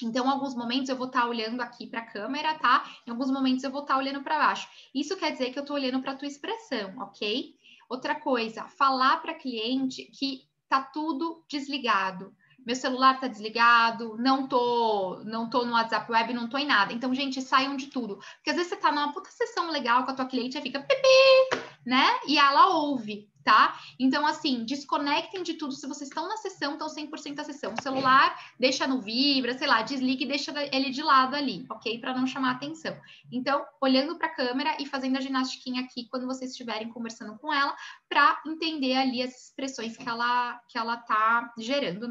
então, em alguns momentos eu vou estar olhando aqui para a câmera, tá? Em alguns momentos eu vou estar olhando para baixo. Isso quer dizer que eu estou olhando para a tua expressão, ok? Outra coisa, falar para cliente que tá tudo desligado. Meu celular tá desligado, não tô no WhatsApp Web, não tô em nada. Então, gente, saiam de tudo. Porque às vezes você tá numa puta sessão legal com a tua cliente e fica pipi, né? E ela ouve, tá? Então, assim, desconectem de tudo. Se vocês estão na sessão, estão 100% na sessão. O celular, deixa no vibra, sei lá, desliga e deixa ele de lado ali, ok? Para não chamar atenção. Então, olhando para a câmera e fazendo a ginastiquinha aqui quando vocês estiverem conversando com ela, para entender ali as expressões que ela tá gerando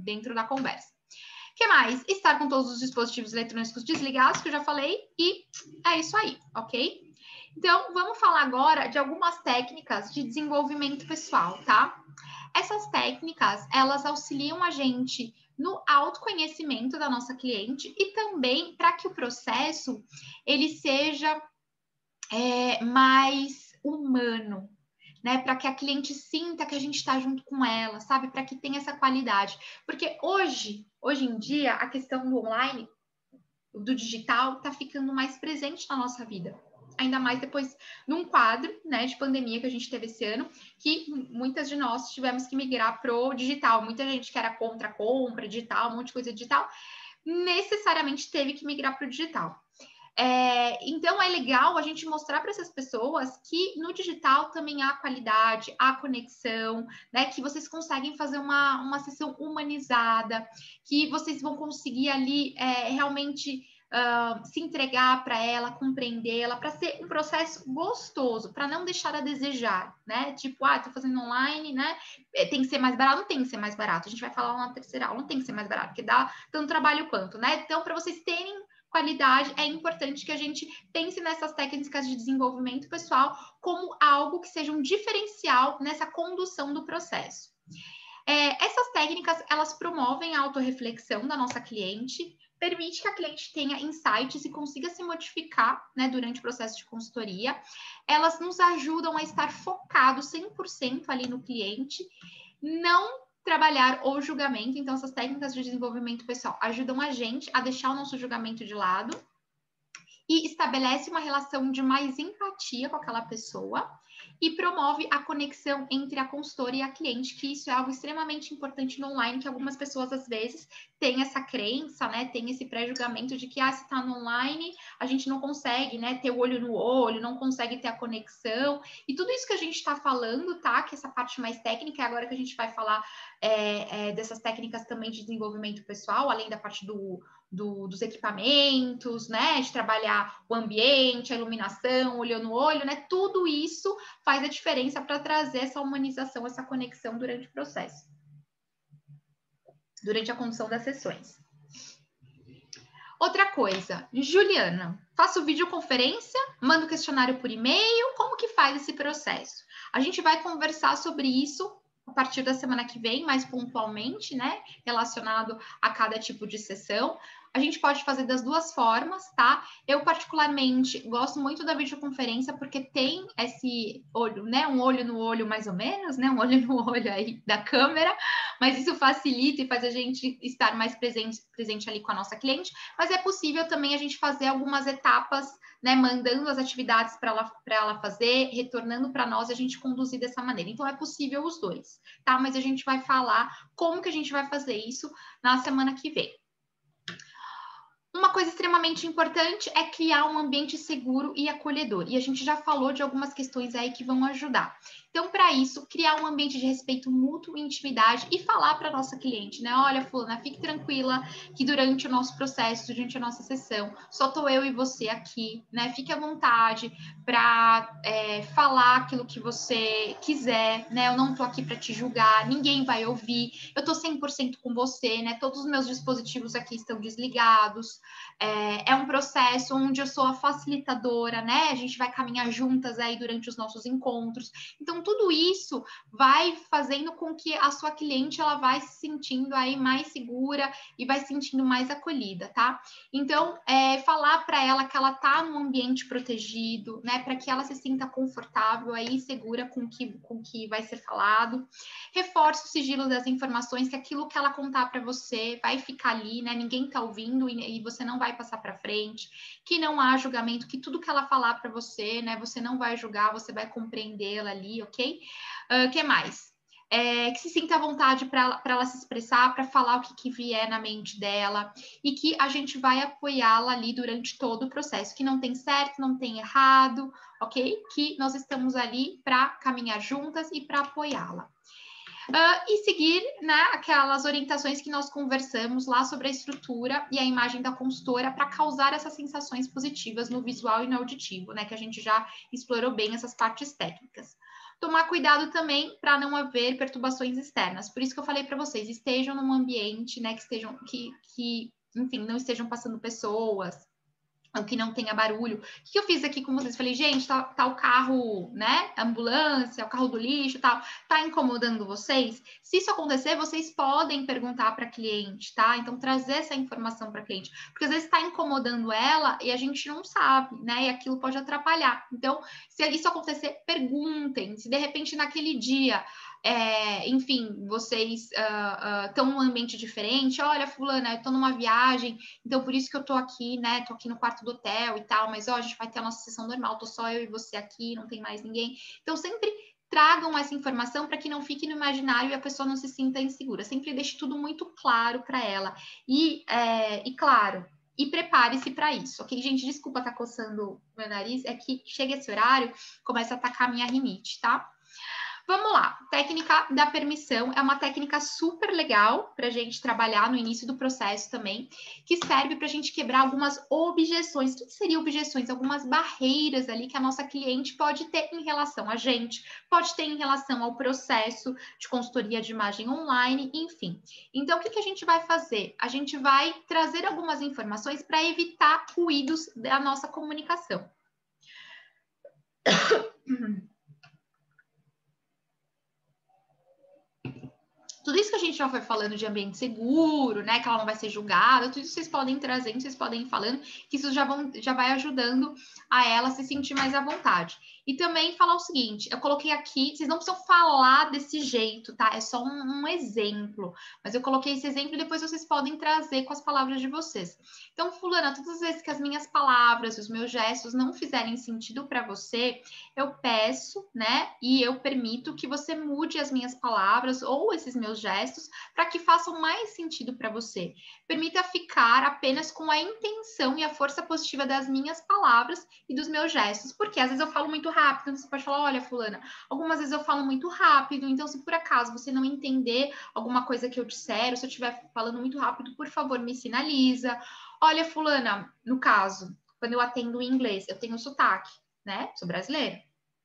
dentro da conversa. O que mais? Estar com todos os dispositivos eletrônicos desligados, que eu já falei, e é isso aí, ok? Então, vamos falar agora de algumas técnicas de desenvolvimento pessoal, tá? Essas técnicas, elas auxiliam a gente no autoconhecimento da nossa cliente e também para que o processo, ele seja mais humano, né? Para que a cliente sinta que a gente está junto com ela, sabe? Para que tenha essa qualidade. Porque hoje em dia, a questão do online, do digital, está ficando mais presente na nossa vida. Ainda mais depois, num quadro, né, de pandemia que a gente teve esse ano, que muitas de nós tivemos que migrar pro digital. Muita gente que era contra a compra digital, um monte de coisa digital, necessariamente teve que migrar pro digital. Então, é legal a gente mostrar para essas pessoas que no digital também há qualidade, há conexão, né? Que vocês conseguem fazer uma sessão humanizada, que vocês vão conseguir ali realmente se entregar para ela, compreendê-la, para ser um processo gostoso, para não deixar a desejar, né? Tipo, tô fazendo online, né? Tem que ser mais barato? Não tem que ser mais barato. A gente vai falar na terceira aula, não tem que ser mais barato, porque dá tanto trabalho quanto, né? Então, para vocês terem qualidade, é importante que a gente pense nessas técnicas de desenvolvimento pessoal como algo que seja um diferencial nessa condução do processo. Essas técnicas, elas promovem a autorreflexão da nossa cliente, permite que a cliente tenha insights e consiga se modificar, né, durante o processo de consultoria. Elas nos ajudam a estar focado 100% ali no cliente, não trabalhar o julgamento. Então, essas técnicas de desenvolvimento pessoal ajudam a gente a deixar o nosso julgamento de lado e estabelece uma relação de mais empatia com aquela pessoa e promove a conexão entre a consultora e a cliente, que isso é algo extremamente importante no online, que algumas pessoas, às vezes, têm essa crença, né, tem esse pré-julgamento de que, se está no online, a gente não consegue, né, ter o olho no olho, não consegue ter a conexão, e tudo isso que a gente está falando, tá, que essa parte mais técnica, é agora que a gente vai falar dessas técnicas também de desenvolvimento pessoal, além da parte dos equipamentos, né, de trabalhar o ambiente, a iluminação, olho no olho, né, tudo isso faz a diferença para trazer essa humanização, essa conexão durante o processo, durante a condução das sessões. Outra coisa, Juliana, faço videoconferência, mando questionário por e-mail, como que faz esse processo? A gente vai conversar sobre isso a partir da semana que vem, mais pontualmente, né, relacionado a cada tipo de sessão. A gente pode fazer das duas formas, tá? Eu, particularmente, gosto muito da videoconferência porque tem esse olho, né? Um olho no olho, mais ou menos, né? Um olho no olho aí da câmera, mas isso facilita e faz a gente estar mais presente ali com a nossa cliente. Mas é possível também a gente fazer algumas etapas, né? Mandando as atividades para ela fazer, retornando para nós e a gente conduzir dessa maneira. Então, é possível os dois, tá? Mas a gente vai falar como que a gente vai fazer isso na semana que vem. Uma coisa extremamente importante é criar um ambiente seguro e acolhedor. E a gente já falou de algumas questões aí que vão ajudar. Então, para isso, criar um ambiente de respeito mútuo e intimidade e falar para a nossa cliente, né? Olha, fulana, fique tranquila que durante o nosso processo, durante a nossa sessão, só estou eu e você aqui, né? Fique à vontade para falar aquilo que você quiser, né? Eu não estou aqui para te julgar, ninguém vai ouvir, eu estou 100% com você, né? Todos os meus dispositivos aqui estão desligados. É um processo onde eu sou a facilitadora, né? A gente vai caminhar juntas aí durante os nossos encontros. Então, tudo isso vai fazendo com que a sua cliente ela vai se sentindo aí mais segura e vai se sentindo mais acolhida, tá? Então, falar para ela que ela tá num ambiente protegido, né? Para que ela se sinta confortável aí, segura com o que vai ser falado. Reforce o sigilo das informações, que aquilo que ela contar para você vai ficar ali, né? Ninguém tá ouvindo e você não vai passar para frente. Que não há julgamento, que tudo que ela falar para você, né? Você não vai julgar, você vai compreendê-la ali, ok? Que mais? Que se sinta à vontade para ela se expressar, para falar o que vier na mente dela e que a gente vai apoiá-la ali durante todo o processo, que não tem certo, não tem errado, ok? Que nós estamos ali para caminhar juntas e para apoiá-la. E seguir, né, aquelas orientações que nós conversamos lá sobre a estrutura e a imagem da consultora para causar essas sensações positivas no visual e no auditivo, né, que a gente já explorou bem essas partes técnicas. Tomar cuidado também para não haver perturbações externas. Por isso que eu falei para vocês, estejam num ambiente, né, enfim, não estejam passando pessoas, ou que não tenha barulho. O que eu fiz aqui com vocês? Falei, gente, tá o carro, né? A ambulância, o carro do lixo, tal, tá incomodando vocês? Se isso acontecer, vocês podem perguntar para a cliente, tá? Então, trazer essa informação para a cliente, porque às vezes está incomodando ela e a gente não sabe, né? E aquilo pode atrapalhar. Então, se isso acontecer, perguntem. Se de repente naquele dia enfim, vocês estão num ambiente diferente, olha, fulana, eu tô numa viagem, então por isso que eu tô aqui, né, tô aqui no quarto do hotel e tal, mas, a gente vai ter a nossa sessão normal, tô só eu e você aqui, não tem mais ninguém. Então, sempre tragam essa informação para que não fique no imaginário e a pessoa não se sinta insegura. Sempre deixe tudo muito claro para ela. E claro, e prepare-se para isso, ok? Gente, desculpa estar coçando meu nariz, é que chega esse horário, começa a atacar a minha rinite, tá? Vamos lá, técnica da permissão é uma técnica super legal para a gente trabalhar no início do processo também, que serve para a gente quebrar algumas objeções. O que seriam objeções? Algumas barreiras ali que a nossa cliente pode ter em relação a gente, pode ter em relação ao processo de consultoria de imagem online, enfim. Então, o que a gente vai fazer? A gente vai trazer algumas informações para evitar ruídos da nossa comunicação. Tudo isso que a gente já foi falando de ambiente seguro, né? Que ela não vai ser julgada, tudo isso vocês podem ir trazendo, vocês podem ir falando, que isso já vai ajudando a ela se sentir mais à vontade. E também falar o seguinte, eu coloquei aqui, vocês não precisam falar desse jeito, tá? É só um exemplo, mas eu coloquei esse exemplo e depois vocês podem trazer com as palavras de vocês. Então, fulana, todas as vezes que as minhas palavras, os meus gestos não fizerem sentido para você, eu peço, né? E eu permito que você mude as minhas palavras ou esses meus gestos para que façam mais sentido para você. Permita ficar apenas com a intenção e a força positiva das minhas palavras e dos meus gestos, porque às vezes eu falo muito rápido, então você pode falar, olha, fulana, algumas vezes eu falo muito rápido, então se por acaso você não entender alguma coisa que eu disser, ou se eu estiver falando muito rápido, por favor, me sinaliza. Olha, fulana, no caso, quando eu atendo em inglês, eu tenho sotaque, né? Sou brasileira,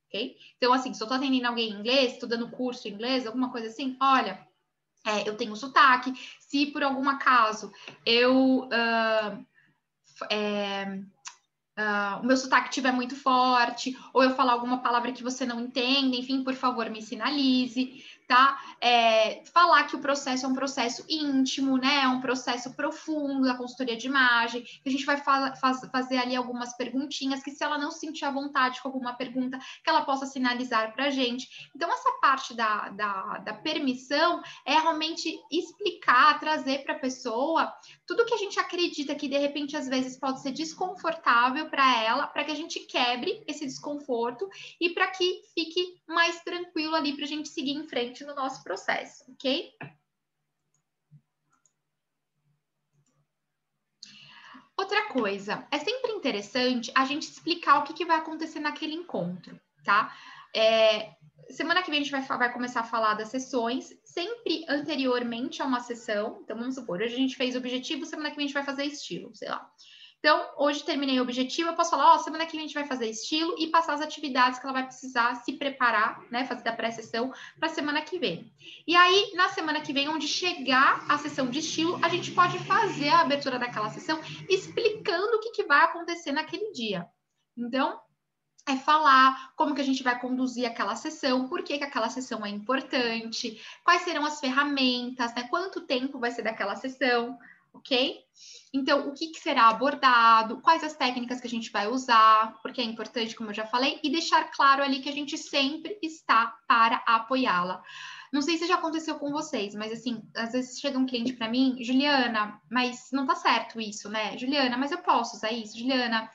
ok? Então, assim, se eu tô atendendo alguém em inglês, tô dando curso em inglês, alguma coisa assim, olha, eu tenho sotaque. Se por algum acaso eu o meu sotaque estiver muito forte, ou eu falar alguma palavra que você não entende, enfim, por favor, me sinalize, tá? Falar que o processo é um processo íntimo, né? É um processo profundo da consultoria de imagem, que a gente vai fazer ali algumas perguntinhas, que se ela não se sentir à vontade com alguma pergunta, que ela possa sinalizar para a gente. Então, essa parte da permissão é realmente explicar, trazer para a pessoa tudo que a gente acredita que, de repente, às vezes pode ser desconfortável para ela, para que a gente quebre esse desconforto e para que fique mais tranquilo ali para a gente seguir em frente no nosso processo, ok? Outra coisa, é sempre interessante a gente explicar o que vai acontecer naquele encontro, tá? Semana que vem a gente vai começar a falar das sessões, sempre anteriormente a uma sessão. Então, vamos supor, hoje a gente fez objetivo, semana que vem a gente vai fazer estilo, sei lá. Então, hoje terminei o objetivo, eu posso falar, semana que vem a gente vai fazer estilo e passar as atividades que ela vai precisar se preparar, né, fazer da pré-sessão para a semana que vem. E aí, na semana que vem, onde chegar a sessão de estilo, a gente pode fazer a abertura daquela sessão explicando o que vai acontecer naquele dia. Então, é falar como que a gente vai conduzir aquela sessão, por que aquela sessão é importante, quais serão as ferramentas, né? Quanto tempo vai ser daquela sessão, ok? Então, o que será abordado, quais as técnicas que a gente vai usar, porque é importante, como eu já falei, e deixar claro ali que a gente sempre está para apoiá-la. Não sei se já aconteceu com vocês, mas assim, às vezes chega um cliente para mim, Juliana, mas não tá certo isso, né? Juliana, mas eu posso usar isso? Juliana,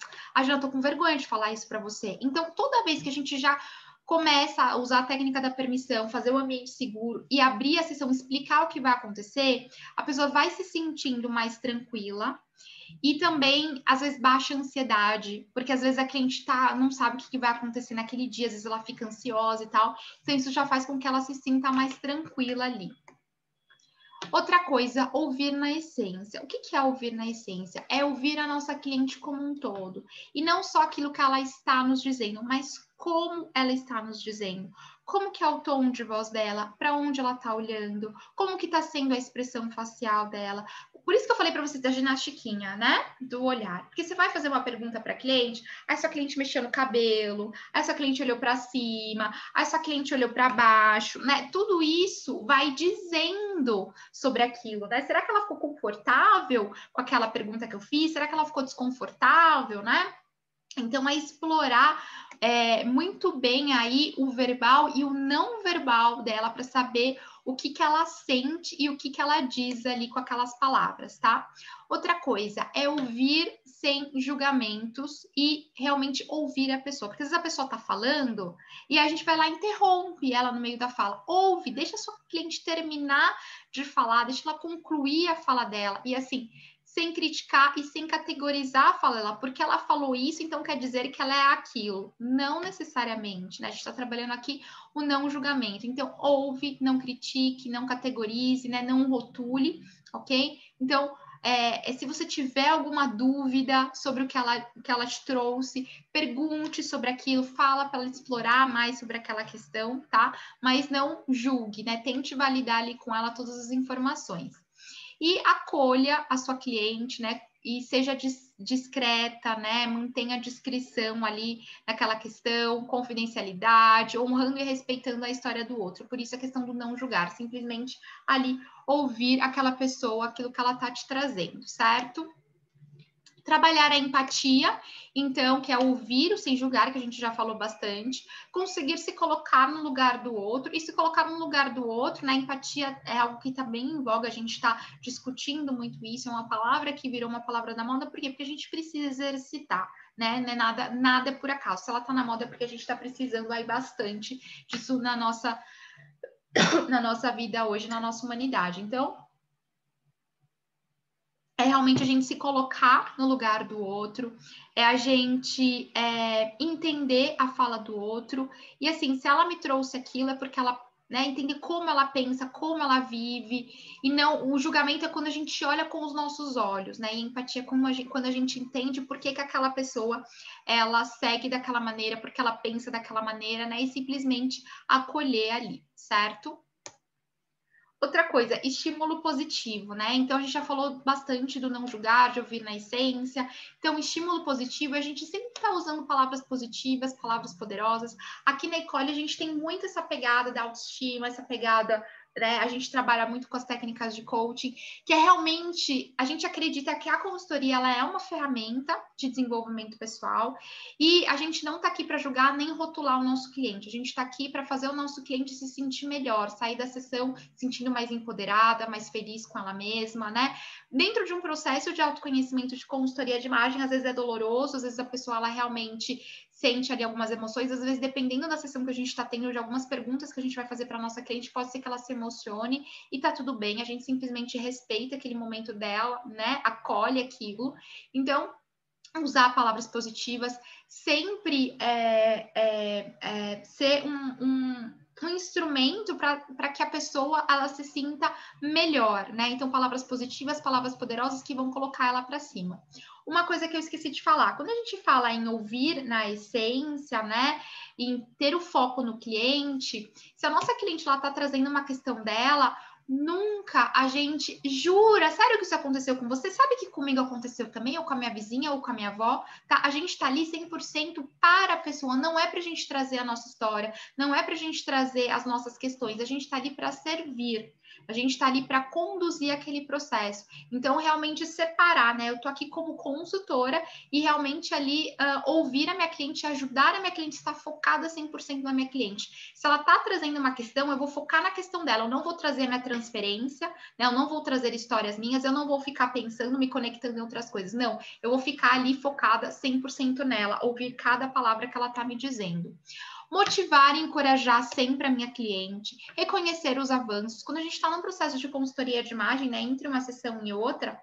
eu tô com vergonha de falar isso para você. Então, toda vez que a gente já começa a usar a técnica da permissão, fazer o ambiente seguro e abrir a sessão, explicar o que vai acontecer, a pessoa vai se sentindo mais tranquila. E também, às vezes, baixa a ansiedade, porque às vezes a cliente não sabe o que vai acontecer naquele dia, às vezes ela fica ansiosa e tal. Então, isso já faz com que ela se sinta mais tranquila ali. Outra coisa, ouvir na essência. O que é ouvir na essência? É ouvir a nossa cliente como um todo. E não só aquilo que ela está nos dizendo, mas como ela está nos dizendo. Como que é o tom de voz dela, para onde ela está olhando, como que está sendo a expressão facial dela. Por isso que eu falei para vocês da ginastiquinha, né? Do olhar. Porque você vai fazer uma pergunta para a cliente, aí sua cliente mexeu no cabelo, aí sua cliente olhou para cima, aí sua cliente olhou para baixo, né? Tudo isso vai dizendo sobre aquilo, né? Será que ela ficou confortável com aquela pergunta que eu fiz? Será que ela ficou desconfortável, né? Então, é explorar muito bem aí o verbal e o não verbal dela para saber o que ela sente e o que ela diz ali com aquelas palavras, tá? Outra coisa é ouvir sem julgamentos e realmente ouvir a pessoa. Porque às vezes a pessoa tá falando e a gente vai lá e interrompe ela no meio da fala. Ouve, deixa a sua cliente terminar de falar, deixa ela concluir a fala dela. E assim, sem criticar e sem categorizar a fala dela, porque ela falou isso, então quer dizer que ela é aquilo. Não necessariamente, né? A gente está trabalhando aqui o não julgamento. Então, ouve, não critique, não categorize, né? Não rotule, ok? Então, se você tiver alguma dúvida sobre o que ela te trouxe, pergunte sobre aquilo, fala para ela explorar mais sobre aquela questão, tá? Mas não julgue, né? Tente validar ali com ela todas as informações. E acolha a sua cliente, né? E seja discreta, né? Mantenha a discrição ali naquela questão, confidencialidade, honrando e respeitando a história do outro. Por isso a questão do não julgar, simplesmente ali ouvir aquela pessoa, aquilo que ela está te trazendo, certo? Trabalhar a empatia, então, que é ouvir o sem julgar, que a gente já falou bastante, conseguir se colocar no lugar do outro, e se colocar no lugar do outro, né? Empatia é algo que está bem em voga, a gente está discutindo muito isso, é uma palavra que virou uma palavra da moda, por quê? Porque a gente precisa exercitar, né? Não é nada é por acaso, se ela está na moda é porque a gente está precisando aí bastante disso na nossa vida hoje, na nossa humanidade. Então, é realmente a gente se colocar no lugar do outro, é a gente entender a fala do outro. E assim, se ela me trouxe aquilo, é porque ela, né, entender como ela pensa, como ela vive. E não, o julgamento é quando a gente olha com os nossos olhos, né? E empatia é quando a gente entende por que aquela pessoa ela segue daquela maneira, porque ela pensa daquela maneira, né? E simplesmente acolher ali, certo? Outra coisa, estímulo positivo, né? Então, a gente já falou bastante do não julgar, de ouvir na essência. Então, estímulo positivo, a gente sempre está usando palavras positivas, palavras poderosas. Aqui na Ecole, a gente tem muito essa pegada da autoestima, essa pegada, né? A gente trabalha muito com as técnicas de coaching, que é realmente, a gente acredita que a consultoria, ela é uma ferramenta de desenvolvimento pessoal e a gente não está aqui para julgar nem rotular o nosso cliente. A gente está aqui para fazer o nosso cliente se sentir melhor, sair da sessão sentindo mais empoderada, mais feliz com ela mesma, né? Dentro de um processo de autoconhecimento de consultoria de imagem, às vezes é doloroso, às vezes a pessoa ela realmente sente ali algumas emoções, às vezes dependendo da sessão que a gente está tendo, de algumas perguntas que a gente vai fazer para a nossa cliente, pode ser que ela se emocione e tá tudo bem, a gente simplesmente respeita aquele momento dela, né? Acolhe aquilo. Então, usar palavras positivas, sempre ser um instrumento para que a pessoa ela se sinta melhor, né? Então, palavras positivas, palavras poderosas que vão colocar ela para cima. Uma coisa que eu esqueci de falar, quando a gente fala em ouvir na essência, né? Em ter o foco no cliente, se a nossa cliente ela está trazendo uma questão dela, nunca a gente jura, sério que isso aconteceu com você? Sabe que comigo aconteceu também, ou com a minha vizinha, ou com a minha avó? Tá? A gente tá ali 100% para a pessoa, não é pra gente trazer a nossa história, não é pra gente trazer as nossas questões, a gente tá ali para servir. A gente está ali para conduzir aquele processo. Então, realmente separar, né? Eu estou aqui como consultora e realmente ali ouvir a minha cliente, ajudar a minha cliente a estar focada 100% na minha cliente. Se ela está trazendo uma questão, eu vou focar na questão dela. Eu não vou trazer a minha transferência, né? Eu não vou trazer histórias minhas, eu não vou ficar pensando, me conectando em outras coisas. Não, eu vou ficar ali focada 100% nela, ouvir cada palavra que ela está me dizendo. Motivar e encorajar sempre a minha cliente, reconhecer os avanços. Quando a gente está num processo de consultoria de imagem, né, entre uma sessão e outra,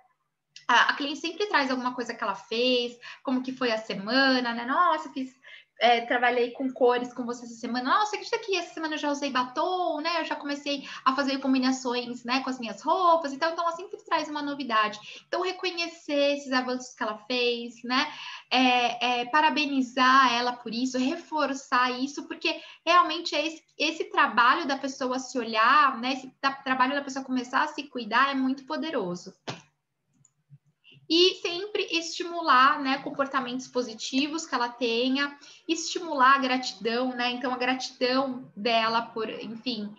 a cliente sempre traz alguma coisa que ela fez, como que foi a semana, né? Nossa, trabalhei com cores com você essa semana. Nossa, acredita que essa semana eu já usei batom, né? Eu já comecei a fazer combinações, né, com as minhas roupas. Então, ela sempre traz uma novidade. Então, reconhecer esses avanços que ela fez, né? Parabenizar ela por isso, reforçar isso, porque realmente é esse trabalho da pessoa se olhar, né? Esse trabalho da pessoa começar a se cuidar é muito poderoso. E sempre estimular, né, comportamentos positivos que ela tenha, estimular a gratidão, né? Então, a gratidão dela por, enfim,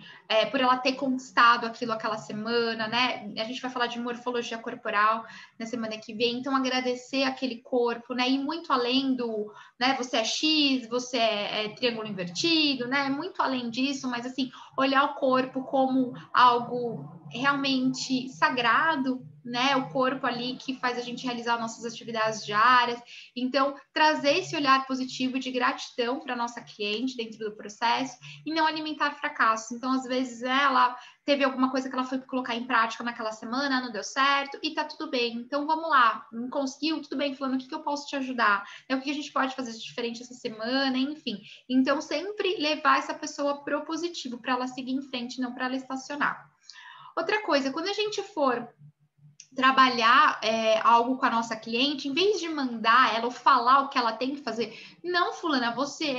por ela ter conquistado aquela semana, né? A gente vai falar de morfologia corporal na semana que vem, então agradecer aquele corpo, né? E muito além do, né? Você é X, você é triângulo invertido, né? Muito além disso, mas assim, olhar o corpo como algo realmente sagrado, né? O corpo ali que faz a gente realizar nossas atividades diárias. Então, trazer esse olhar positivo de gratidão para nossa cliente dentro do processo e não alimentar fracassos. Então, às vezes, ela teve alguma coisa que ela foi colocar em prática naquela semana, não deu certo, e tá tudo bem. Então, vamos lá, não conseguiu, tudo bem, fulano, o que eu posso te ajudar? O que a gente pode fazer de diferente essa semana, enfim. Então, sempre levar essa pessoa pro positivo, para ela seguir em frente, não para ela estacionar. Outra coisa, quando a gente for trabalhar algo com a nossa cliente, em vez de mandar ela ou falar o que ela tem que fazer, não, fulana, você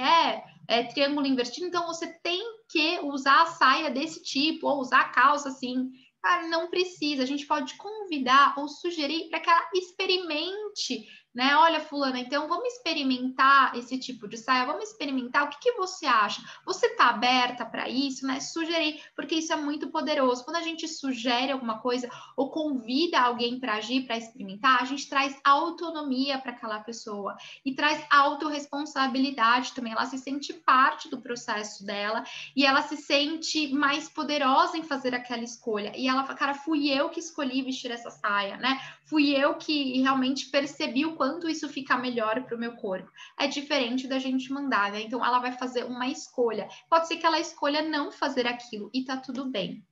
é triângulo invertido, então você tem que usar a saia desse tipo, ou usar a calça assim. Cara, não precisa, a gente pode convidar ou sugerir para que ela experimente, né? Olha, fulana, então vamos experimentar esse tipo de saia, vamos experimentar, o que você acha? Você tá aberta para isso, né? Sugerir, porque isso é muito poderoso. Quando a gente sugere alguma coisa ou convida alguém para agir, para experimentar, a gente traz autonomia para aquela pessoa e traz autorresponsabilidade também. Ela se sente parte do processo dela e ela se sente mais poderosa em fazer aquela escolha. E ela fala, cara, fui eu que escolhi vestir essa saia, né? Fui eu que realmente percebi o quanto isso fica melhor para o meu corpo. É diferente da gente mandar, né? Então, ela vai fazer uma escolha. Pode ser que ela escolha não fazer aquilo e tá tudo bem.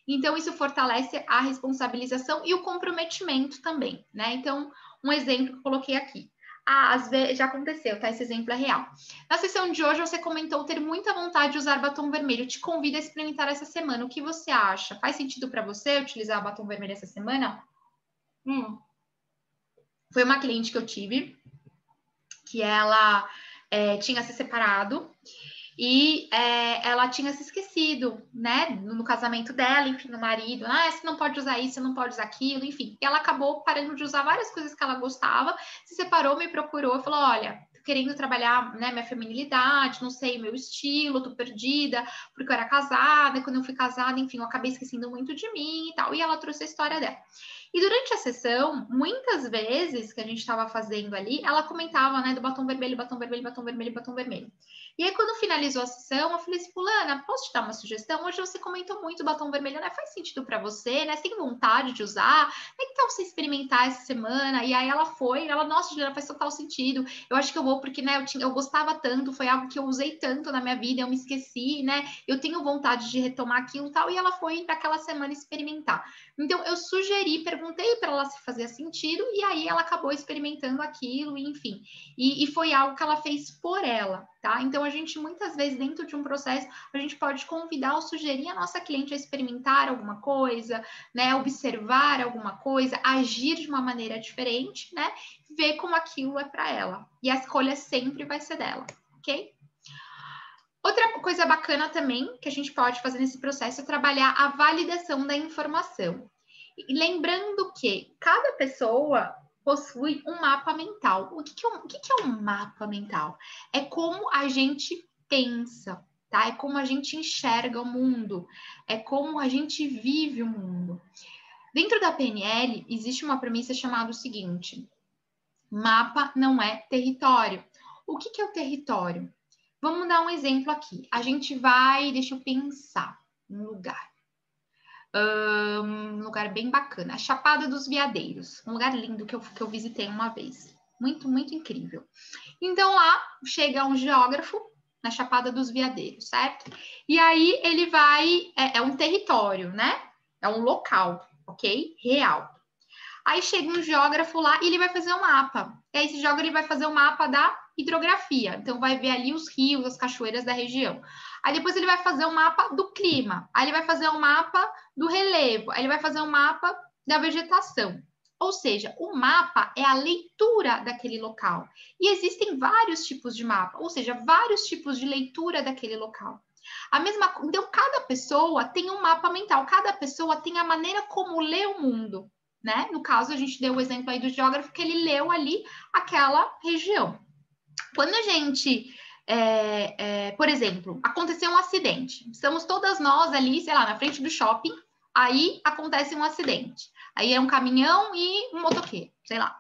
Então, isso fortalece a responsabilização e o comprometimento também, né? Então, um exemplo que eu coloquei aqui. Às vezes, já aconteceu, tá? Esse exemplo é real. Na sessão de hoje, você comentou ter muita vontade de usar batom vermelho. Te convido a experimentar essa semana. O que você acha? Faz sentido para você utilizar batom vermelho essa semana? Foi uma cliente que eu tive, que ela tinha se separado e ela tinha se esquecido, né, no casamento dela, enfim, no marido, você não pode usar isso, você não pode usar aquilo, enfim. E ela acabou parando de usar várias coisas que ela gostava, se separou, me procurou, falou, olha, tô querendo trabalhar, né, minha feminilidade, não sei, meu estilo, tô perdida, porque eu era casada, e quando eu fui casada, enfim, eu acabei esquecendo muito de mim e tal. E ela trouxe a história dela. E durante a sessão, muitas vezes que a gente estava fazendo ali, ela comentava, né, do batom vermelho, batom vermelho, batom vermelho, batom vermelho. E aí, quando finalizou a sessão, eu falei assim, fulana, posso te dar uma sugestão? Hoje você comentou muito batom vermelho, né? Faz sentido para você, né? Você tem vontade de usar? Que tal você experimentar essa semana? E aí ela foi, nossa, Juliana, faz total sentido. Eu acho que eu vou, porque, né, eu gostava tanto, foi algo que eu usei tanto na minha vida, eu me esqueci, né? Eu tenho vontade de retomar aquilo e tal. E ela foi para aquela semana experimentar. Então, eu sugeri, perguntei para ela se fazia sentido, e aí ela acabou experimentando aquilo, enfim. E foi algo que ela fez por ela, tá? Então, a gente, muitas vezes, dentro de um processo, a gente pode convidar ou sugerir a nossa cliente a experimentar alguma coisa, né? Observar alguma coisa, agir de uma maneira diferente, né? Ver como aquilo é para ela. E a escolha sempre vai ser dela, ok? Outra coisa bacana também que a gente pode fazer nesse processo é trabalhar a validação da informação. E lembrando que cada pessoa possui um mapa mental. O que é um mapa mental? É como a gente pensa, tá? É como a gente enxerga o mundo, é como a gente vive o mundo. Dentro da PNL, existe uma premissa chamada o seguinte: mapa não é território. O que é o território? Vamos dar um exemplo aqui. A gente vai, deixa eu pensar, um lugar bem bacana. A Chapada dos Veadeiros, um lugar lindo que eu visitei uma vez. Muito, muito incrível. Então lá chega um geógrafo na Chapada dos Veadeiros, certo? E aí ele vai, é um território, né? É um local, ok? Real. Aí chega um geógrafo lá e ele vai fazer um mapa. E aí esse geógrafo ele vai fazer um mapa da hidrografia. Então vai ver ali os rios, as cachoeiras da região. Aí depois ele vai fazer um mapa do clima. Aí ele vai fazer um mapa do relevo. Aí ele vai fazer um mapa da vegetação. Ou seja, o mapa é a leitura daquele local. E existem vários tipos de mapa, ou seja, vários tipos de leitura daquele local. Então, cada pessoa tem um mapa mental, cada pessoa tem a maneira como lê o mundo, né? No caso, a gente deu o exemplo aí do geógrafo, que ele leu ali aquela região. Quando a gente, por exemplo, aconteceu um acidente, estamos todas nós ali, sei lá, na frente do shopping, aí acontece um acidente. Aí é um caminhão e um motoqueiro, sei lá.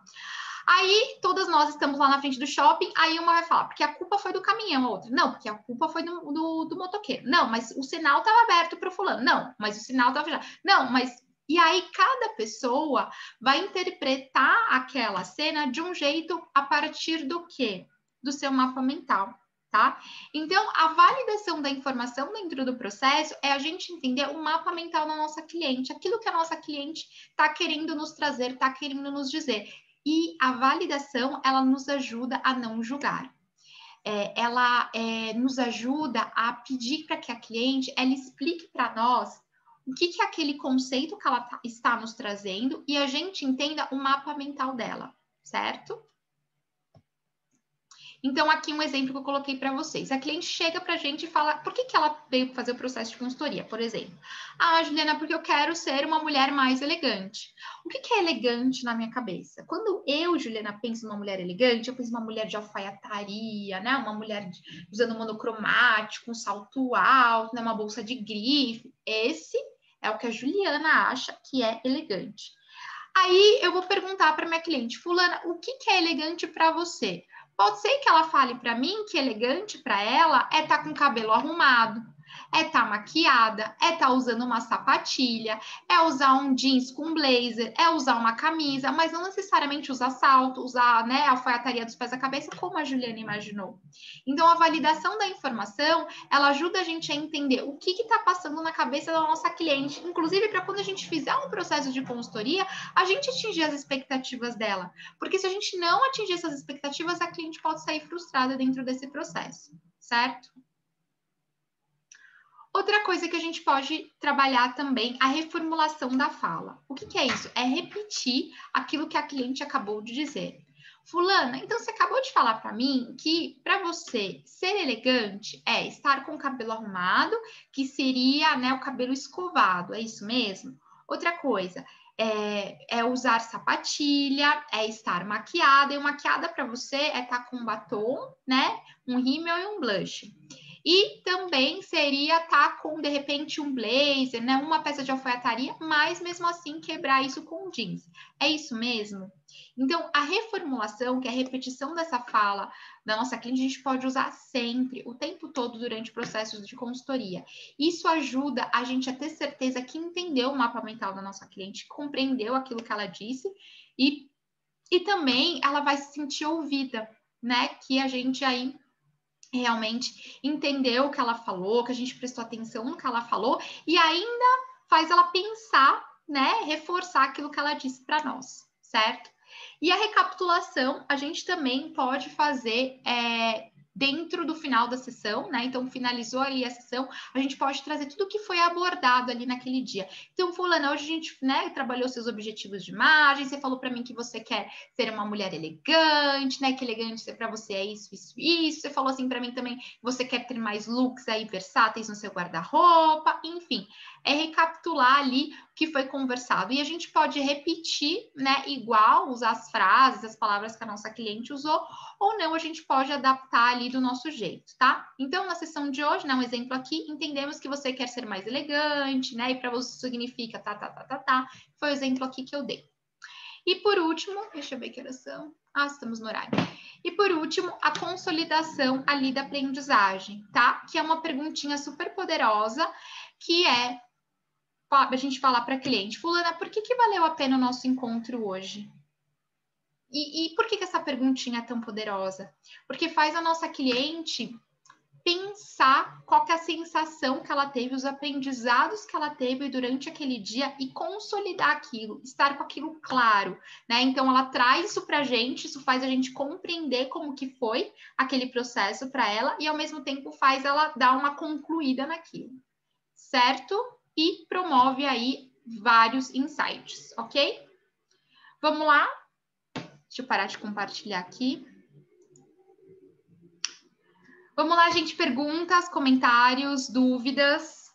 Aí todas nós estamos lá na frente do shopping, aí uma vai falar, porque a culpa foi do caminhão, a outra, não, porque a culpa foi do motoqueiro. Não, mas o sinal estava aberto para o fulano. Não, mas o sinal estava fechado. Não, mas E aí, cada pessoa vai interpretar aquela cena de um jeito a partir do quê? Do seu mapa mental, tá? Então, a validação da informação dentro do processo é a gente entender o mapa mental da nossa cliente, aquilo que a nossa cliente está querendo nos trazer, está querendo nos dizer. E a validação, ela nos ajuda a não julgar. Ela nos ajuda a pedir para que a cliente, ela explique para nós o que é aquele conceito que ela está nos trazendo e a gente entenda o mapa mental dela, certo? Então, aqui um exemplo que eu coloquei para vocês. A cliente chega para a gente e fala, por que ela veio fazer o processo de consultoria, por exemplo? Ah, Juliana, porque eu quero ser uma mulher mais elegante. O que é elegante na minha cabeça? Quando eu, Juliana, penso em uma mulher elegante, eu penso em uma mulher de alfaiataria, né? Uma mulher usando monocromático, um salto alto, né? Uma bolsa de grife. Esse é o que a Juliana acha que é elegante. Aí eu vou perguntar para minha cliente, fulana, o que é elegante para você? Pode ser que ela fale para mim que elegante para ela é estar com o cabelo arrumado, é estar maquiada, é estar usando uma sapatilha, é usar um jeans com blazer, é usar uma camisa, mas não necessariamente usar salto, usar, né, a alfaiataria dos pés à cabeça, como a Juliana imaginou. Então, a validação da informação, ela ajuda a gente a entender o que está passando na cabeça da nossa cliente, inclusive para quando a gente fizer um processo de consultoria, a gente atingir as expectativas dela. Porque se a gente não atingir essas expectativas, a cliente pode sair frustrada dentro desse processo, certo? Outra coisa que a gente pode trabalhar também, a reformulação da fala. O que é isso? É repetir aquilo que a cliente acabou de dizer. Fulana, então você acabou de falar para mim que para você ser elegante é estar com o cabelo arrumado, que seria, né, o cabelo escovado, é isso mesmo? Outra coisa, é usar sapatilha, é estar maquiada, e maquiada para você é estar com batom, né, um rímel e um blush. E também seria estar com, de repente, um blazer, né? Uma peça de alfaiataria, mas mesmo assim quebrar isso com jeans. É isso mesmo? Então, a reformulação, que é a repetição dessa fala da nossa cliente, a gente pode usar sempre, o tempo todo, durante processos de consultoria. Isso ajuda a gente a ter certeza que entendeu o mapa mental da nossa cliente, compreendeu aquilo que ela disse e também ela vai se sentir ouvida, né? Que a gente aí realmente entendeu o que ela falou, que a gente prestou atenção no que ela falou e ainda faz ela pensar, né, reforçar aquilo que ela disse para nós, certo? E a recapitulação a gente também pode fazer dentro do final da sessão, né? Então, finalizou ali a sessão, a gente pode trazer tudo o que foi abordado ali naquele dia. Então, fulana, hoje a gente, né, trabalhou seus objetivos de imagem, você falou para mim que você quer ser uma mulher elegante, né? Que elegante para você é isso, isso, isso. Você falou assim para mim também que você quer ter mais looks aí versáteis no seu guarda-roupa, enfim. É recapitular ali o que foi conversado. E a gente pode repetir, né, igual, usar as frases, as palavras que a nossa cliente usou, ou não, a gente pode adaptar ali do nosso jeito, tá? Então, na sessão de hoje, né, um exemplo aqui, entendemos que você quer ser mais elegante, né, e para você significa tá. Foi o exemplo aqui que eu dei. E por último, deixa eu ver que horas são. Ah, estamos no horário. E por último, a consolidação ali da aprendizagem, tá? Que é uma perguntinha super poderosa, que é a gente falar para a cliente, fulana, por que valeu a pena o nosso encontro hoje? E por que essa perguntinha é tão poderosa? Porque faz a nossa cliente pensar qual que é a sensação que ela teve, os aprendizados que ela teve durante aquele dia e consolidar aquilo, estar com aquilo claro, né? Então, ela traz isso para a gente, isso faz a gente compreender como que foi aquele processo para ela e, ao mesmo tempo, faz ela dar uma concluída naquilo, certo? E promove aí vários insights, ok? Vamos lá? Deixa eu parar de compartilhar aqui. Vamos lá, gente. Perguntas, comentários, dúvidas?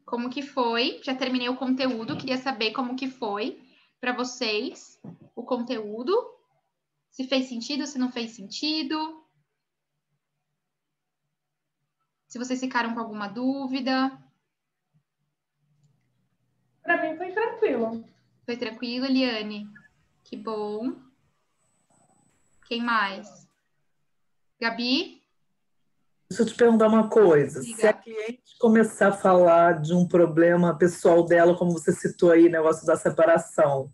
Como que foi? Já terminei o conteúdo. Queria saber como que foi para vocês o conteúdo. Se fez sentido, se não fez sentido. Se vocês ficaram com alguma dúvida. Para mim foi tranquilo. Foi tranquilo, Eliane? Que bom. Quem mais? Gabi? Deixa eu te perguntar uma coisa. Se a cliente começar a falar de um problema pessoal dela, como você citou aí, negócio da separação,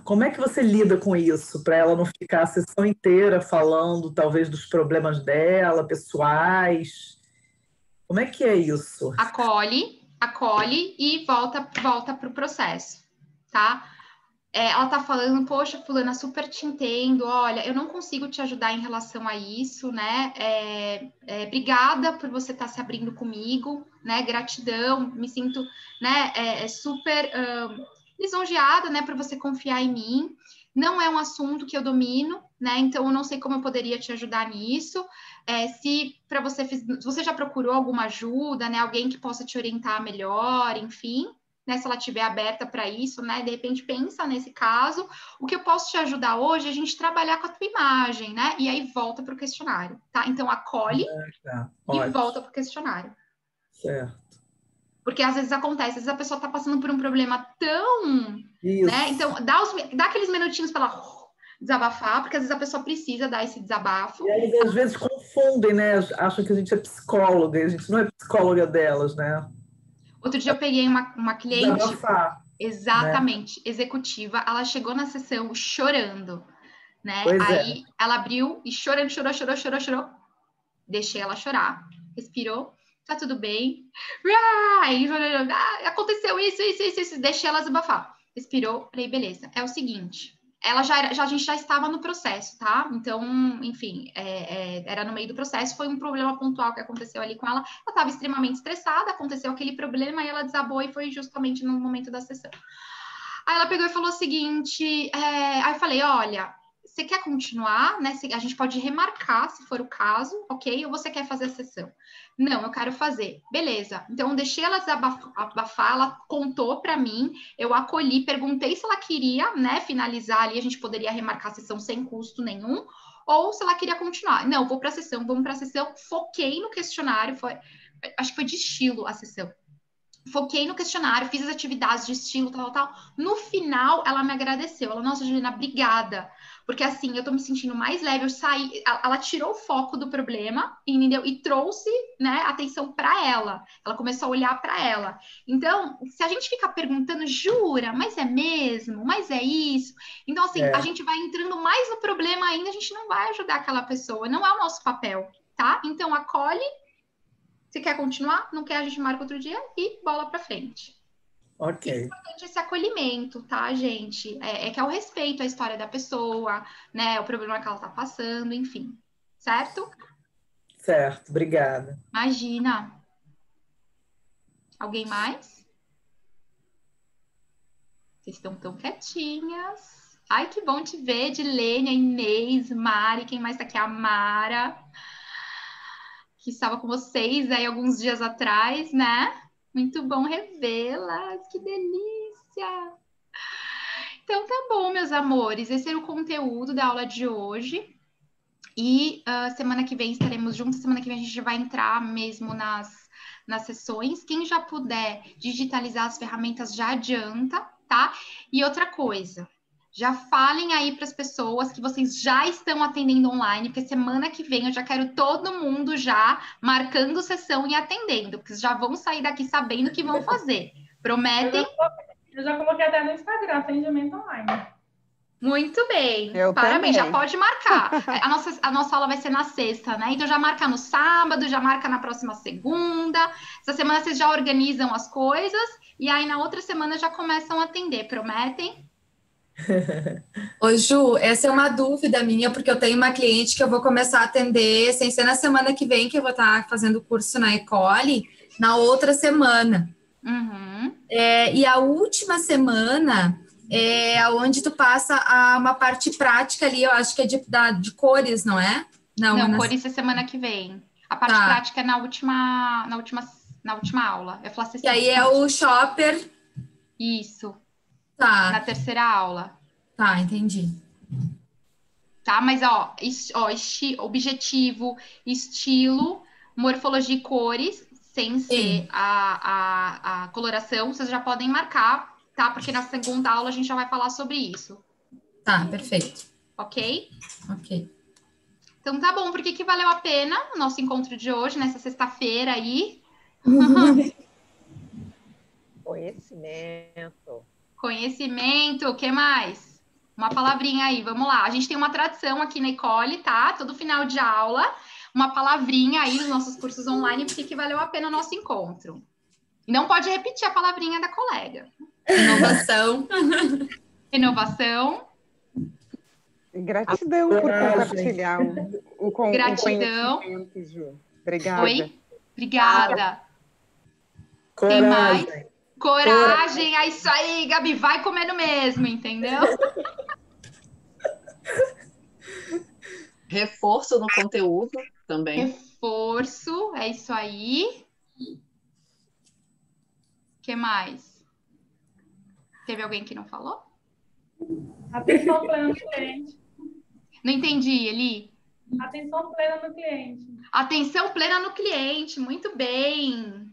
como é que você lida com isso, para ela não ficar a sessão inteira falando, talvez, dos problemas dela, pessoais? Como é que é isso? Acolhe e volta para o processo, tá? Ela tá falando, poxa, fulana, super te entendo, olha, eu não consigo te ajudar em relação a isso, né? Obrigada por você estar se abrindo comigo, né? Gratidão, me sinto, né, super lisonjeada, né, por você confiar em mim. Não é um assunto que eu domino, né? Então eu não sei como eu poderia te ajudar nisso. Se você já procurou alguma ajuda, né? Alguém que possa te orientar melhor, enfim. Né, se ela estiver aberta para isso, né, de repente pensa nesse caso, o que eu posso te ajudar hoje é a gente trabalhar com a tua imagem, né, e aí volta para o questionário, tá? Então acolhe e volta para o questionário. Certo. Porque às vezes acontece, às vezes a pessoa está passando por um problema tão, isso. Né, então dá aqueles minutinhos para ela desabafar, porque às vezes a pessoa precisa dar esse desabafo. E elas às vezes confundem, né, acham que a gente é psicóloga, e a gente não é psicóloga delas, né? Outro dia eu peguei uma cliente, desabafar, exatamente, né? Executiva, ela chegou na sessão chorando, né? Pois aí ela abriu e chorou. Deixei ela chorar, respirou, tá tudo bem. Aí, aconteceu isso, deixei ela desabafar. Respirou, falei, beleza, é o seguinte. A gente já estava no processo, tá? Então, enfim, era no meio do processo, foi um problema pontual que aconteceu ali com ela. Ela estava extremamente estressada, aconteceu aquele problema e ela desabou e foi justamente no momento da sessão. Aí ela pegou e falou o seguinte, aí eu falei, olha, você quer continuar, né? A gente pode remarcar, se for o caso, ok? Ou você quer fazer a sessão? Não, eu quero fazer. Beleza. Então, eu deixei ela desabafar, ela contou para mim, eu acolhi, perguntei se ela queria, né, finalizar ali, a gente poderia remarcar a sessão sem custo nenhum, ou se ela queria continuar. Não, vamos para a sessão, foquei no questionário, acho que foi de estilo a sessão. Foquei no questionário, fiz as atividades de estilo, tal. No final, ela me agradeceu. Ela, nossa, Juliana, obrigada. Porque assim, eu tô me sentindo mais leve, eu saí, ela tirou o foco do problema, entendeu? E trouxe, né, atenção para ela. Ela começou a olhar para ela. Então, se a gente fica perguntando, jura, mas é mesmo? Mas é isso? Então, assim, a gente vai entrando mais no problema ainda, a gente não vai ajudar aquela pessoa, não é o nosso papel, tá? Então, acolhe. Se quer continuar, não quer, a gente marca outro dia e bola para frente. Ok. É importante esse acolhimento, tá, gente? Que é o respeito à história da pessoa, né? O problema que ela tá passando, enfim. Certo? Certo, obrigada. Imagina. Alguém mais? Vocês estão tão quietinhas. Ai, que bom te ver, Dilene, Inês, Mari, quem mais tá aqui? A Mara, que estava com vocês aí alguns dias atrás, né? Muito bom revê-las, que delícia! Então tá bom, meus amores, esse é o conteúdo da aula de hoje. E semana que vem estaremos juntos, semana que vem a gente vai entrar mesmo nas sessões. Quem já puder digitalizar as ferramentas já adianta, tá? E outra coisa, já falem aí para as pessoas que vocês já estão atendendo online, porque semana que vem eu já quero todo mundo já marcando sessão e atendendo, porque vocês já vão sair daqui sabendo o que vão fazer. Prometem? Eu já coloquei até no Instagram, atendimento online. Muito bem, Eu parabéns, também. já pode marcar. A nossa aula vai ser na sexta, né? Então já marca no sábado, já marca na próxima segunda. Essa semana vocês já organizam as coisas e aí na outra semana já começam a atender, prometem? Ô Ju, essa é uma dúvida minha, porque eu tenho uma cliente que eu vou começar a atender, sem ser na semana que vem, que eu vou estar fazendo o curso na Ecole, na outra semana. Uhum. E a última semana é onde tu passa uma parte prática ali, eu acho que é de cores, não é? Não, cores é semana que vem. A parte prática é na última aula. Eu falo e aí é o shopper. Isso. Tá. Na terceira aula. Tá, entendi. Tá, mas objetivo, estilo, morfologia e cores, sem ser a coloração, vocês já podem marcar, tá? Porque na segunda aula a gente já vai falar sobre isso. Tá, perfeito. Ok? Ok. Então tá bom, por que valeu a pena o nosso encontro de hoje, nessa sexta-feira aí? Conhecimento. Conhecimento, o que mais? Uma palavrinha aí, vamos lá. A gente tem uma tradição aqui na Ecole, tá? Todo final de aula, uma palavrinha aí nos nossos cursos online, por que valeu a pena o nosso encontro. E não pode repetir a palavrinha da colega. Inovação. Inovação. Gratidão por compartilhar o Gratidão. conhecimento, Ju. Obrigada. Oi? Obrigada. Coragem. Tem mais? Coragem, é isso aí, Gabi, vai comendo mesmo, entendeu? Reforço no conteúdo também. Reforço, é isso aí. O que mais? Teve alguém que não falou? Atenção plena no cliente. Não entendi, Eli. Atenção plena no cliente. Atenção plena no cliente, muito bem.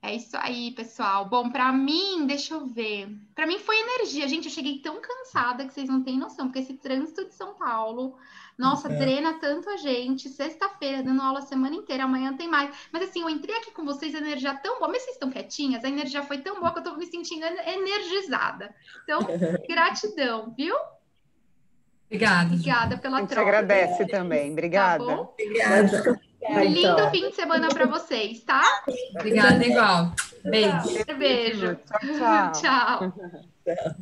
É isso aí, pessoal. Bom, para mim, deixa eu ver. Para mim foi energia. Gente, eu cheguei tão cansada que vocês não têm noção, porque esse trânsito de São Paulo, nossa, drena tanto a gente. Sexta-feira, dando aula a semana inteira, amanhã tem mais. Mas assim, eu entrei aqui com vocês, a energia tão boa. Mas vocês estão quietinhas? A energia foi tão boa que eu tô me sentindo energizada. Então, gratidão, viu? Obrigada. Obrigada pela A gente troca. agradece também. Obrigada. Tá bom? Obrigada. Lindo Então. fim de semana para vocês, tá? Obrigada igual. Beijo. Beijo. Tchau, tchau. Tchau. Tchau.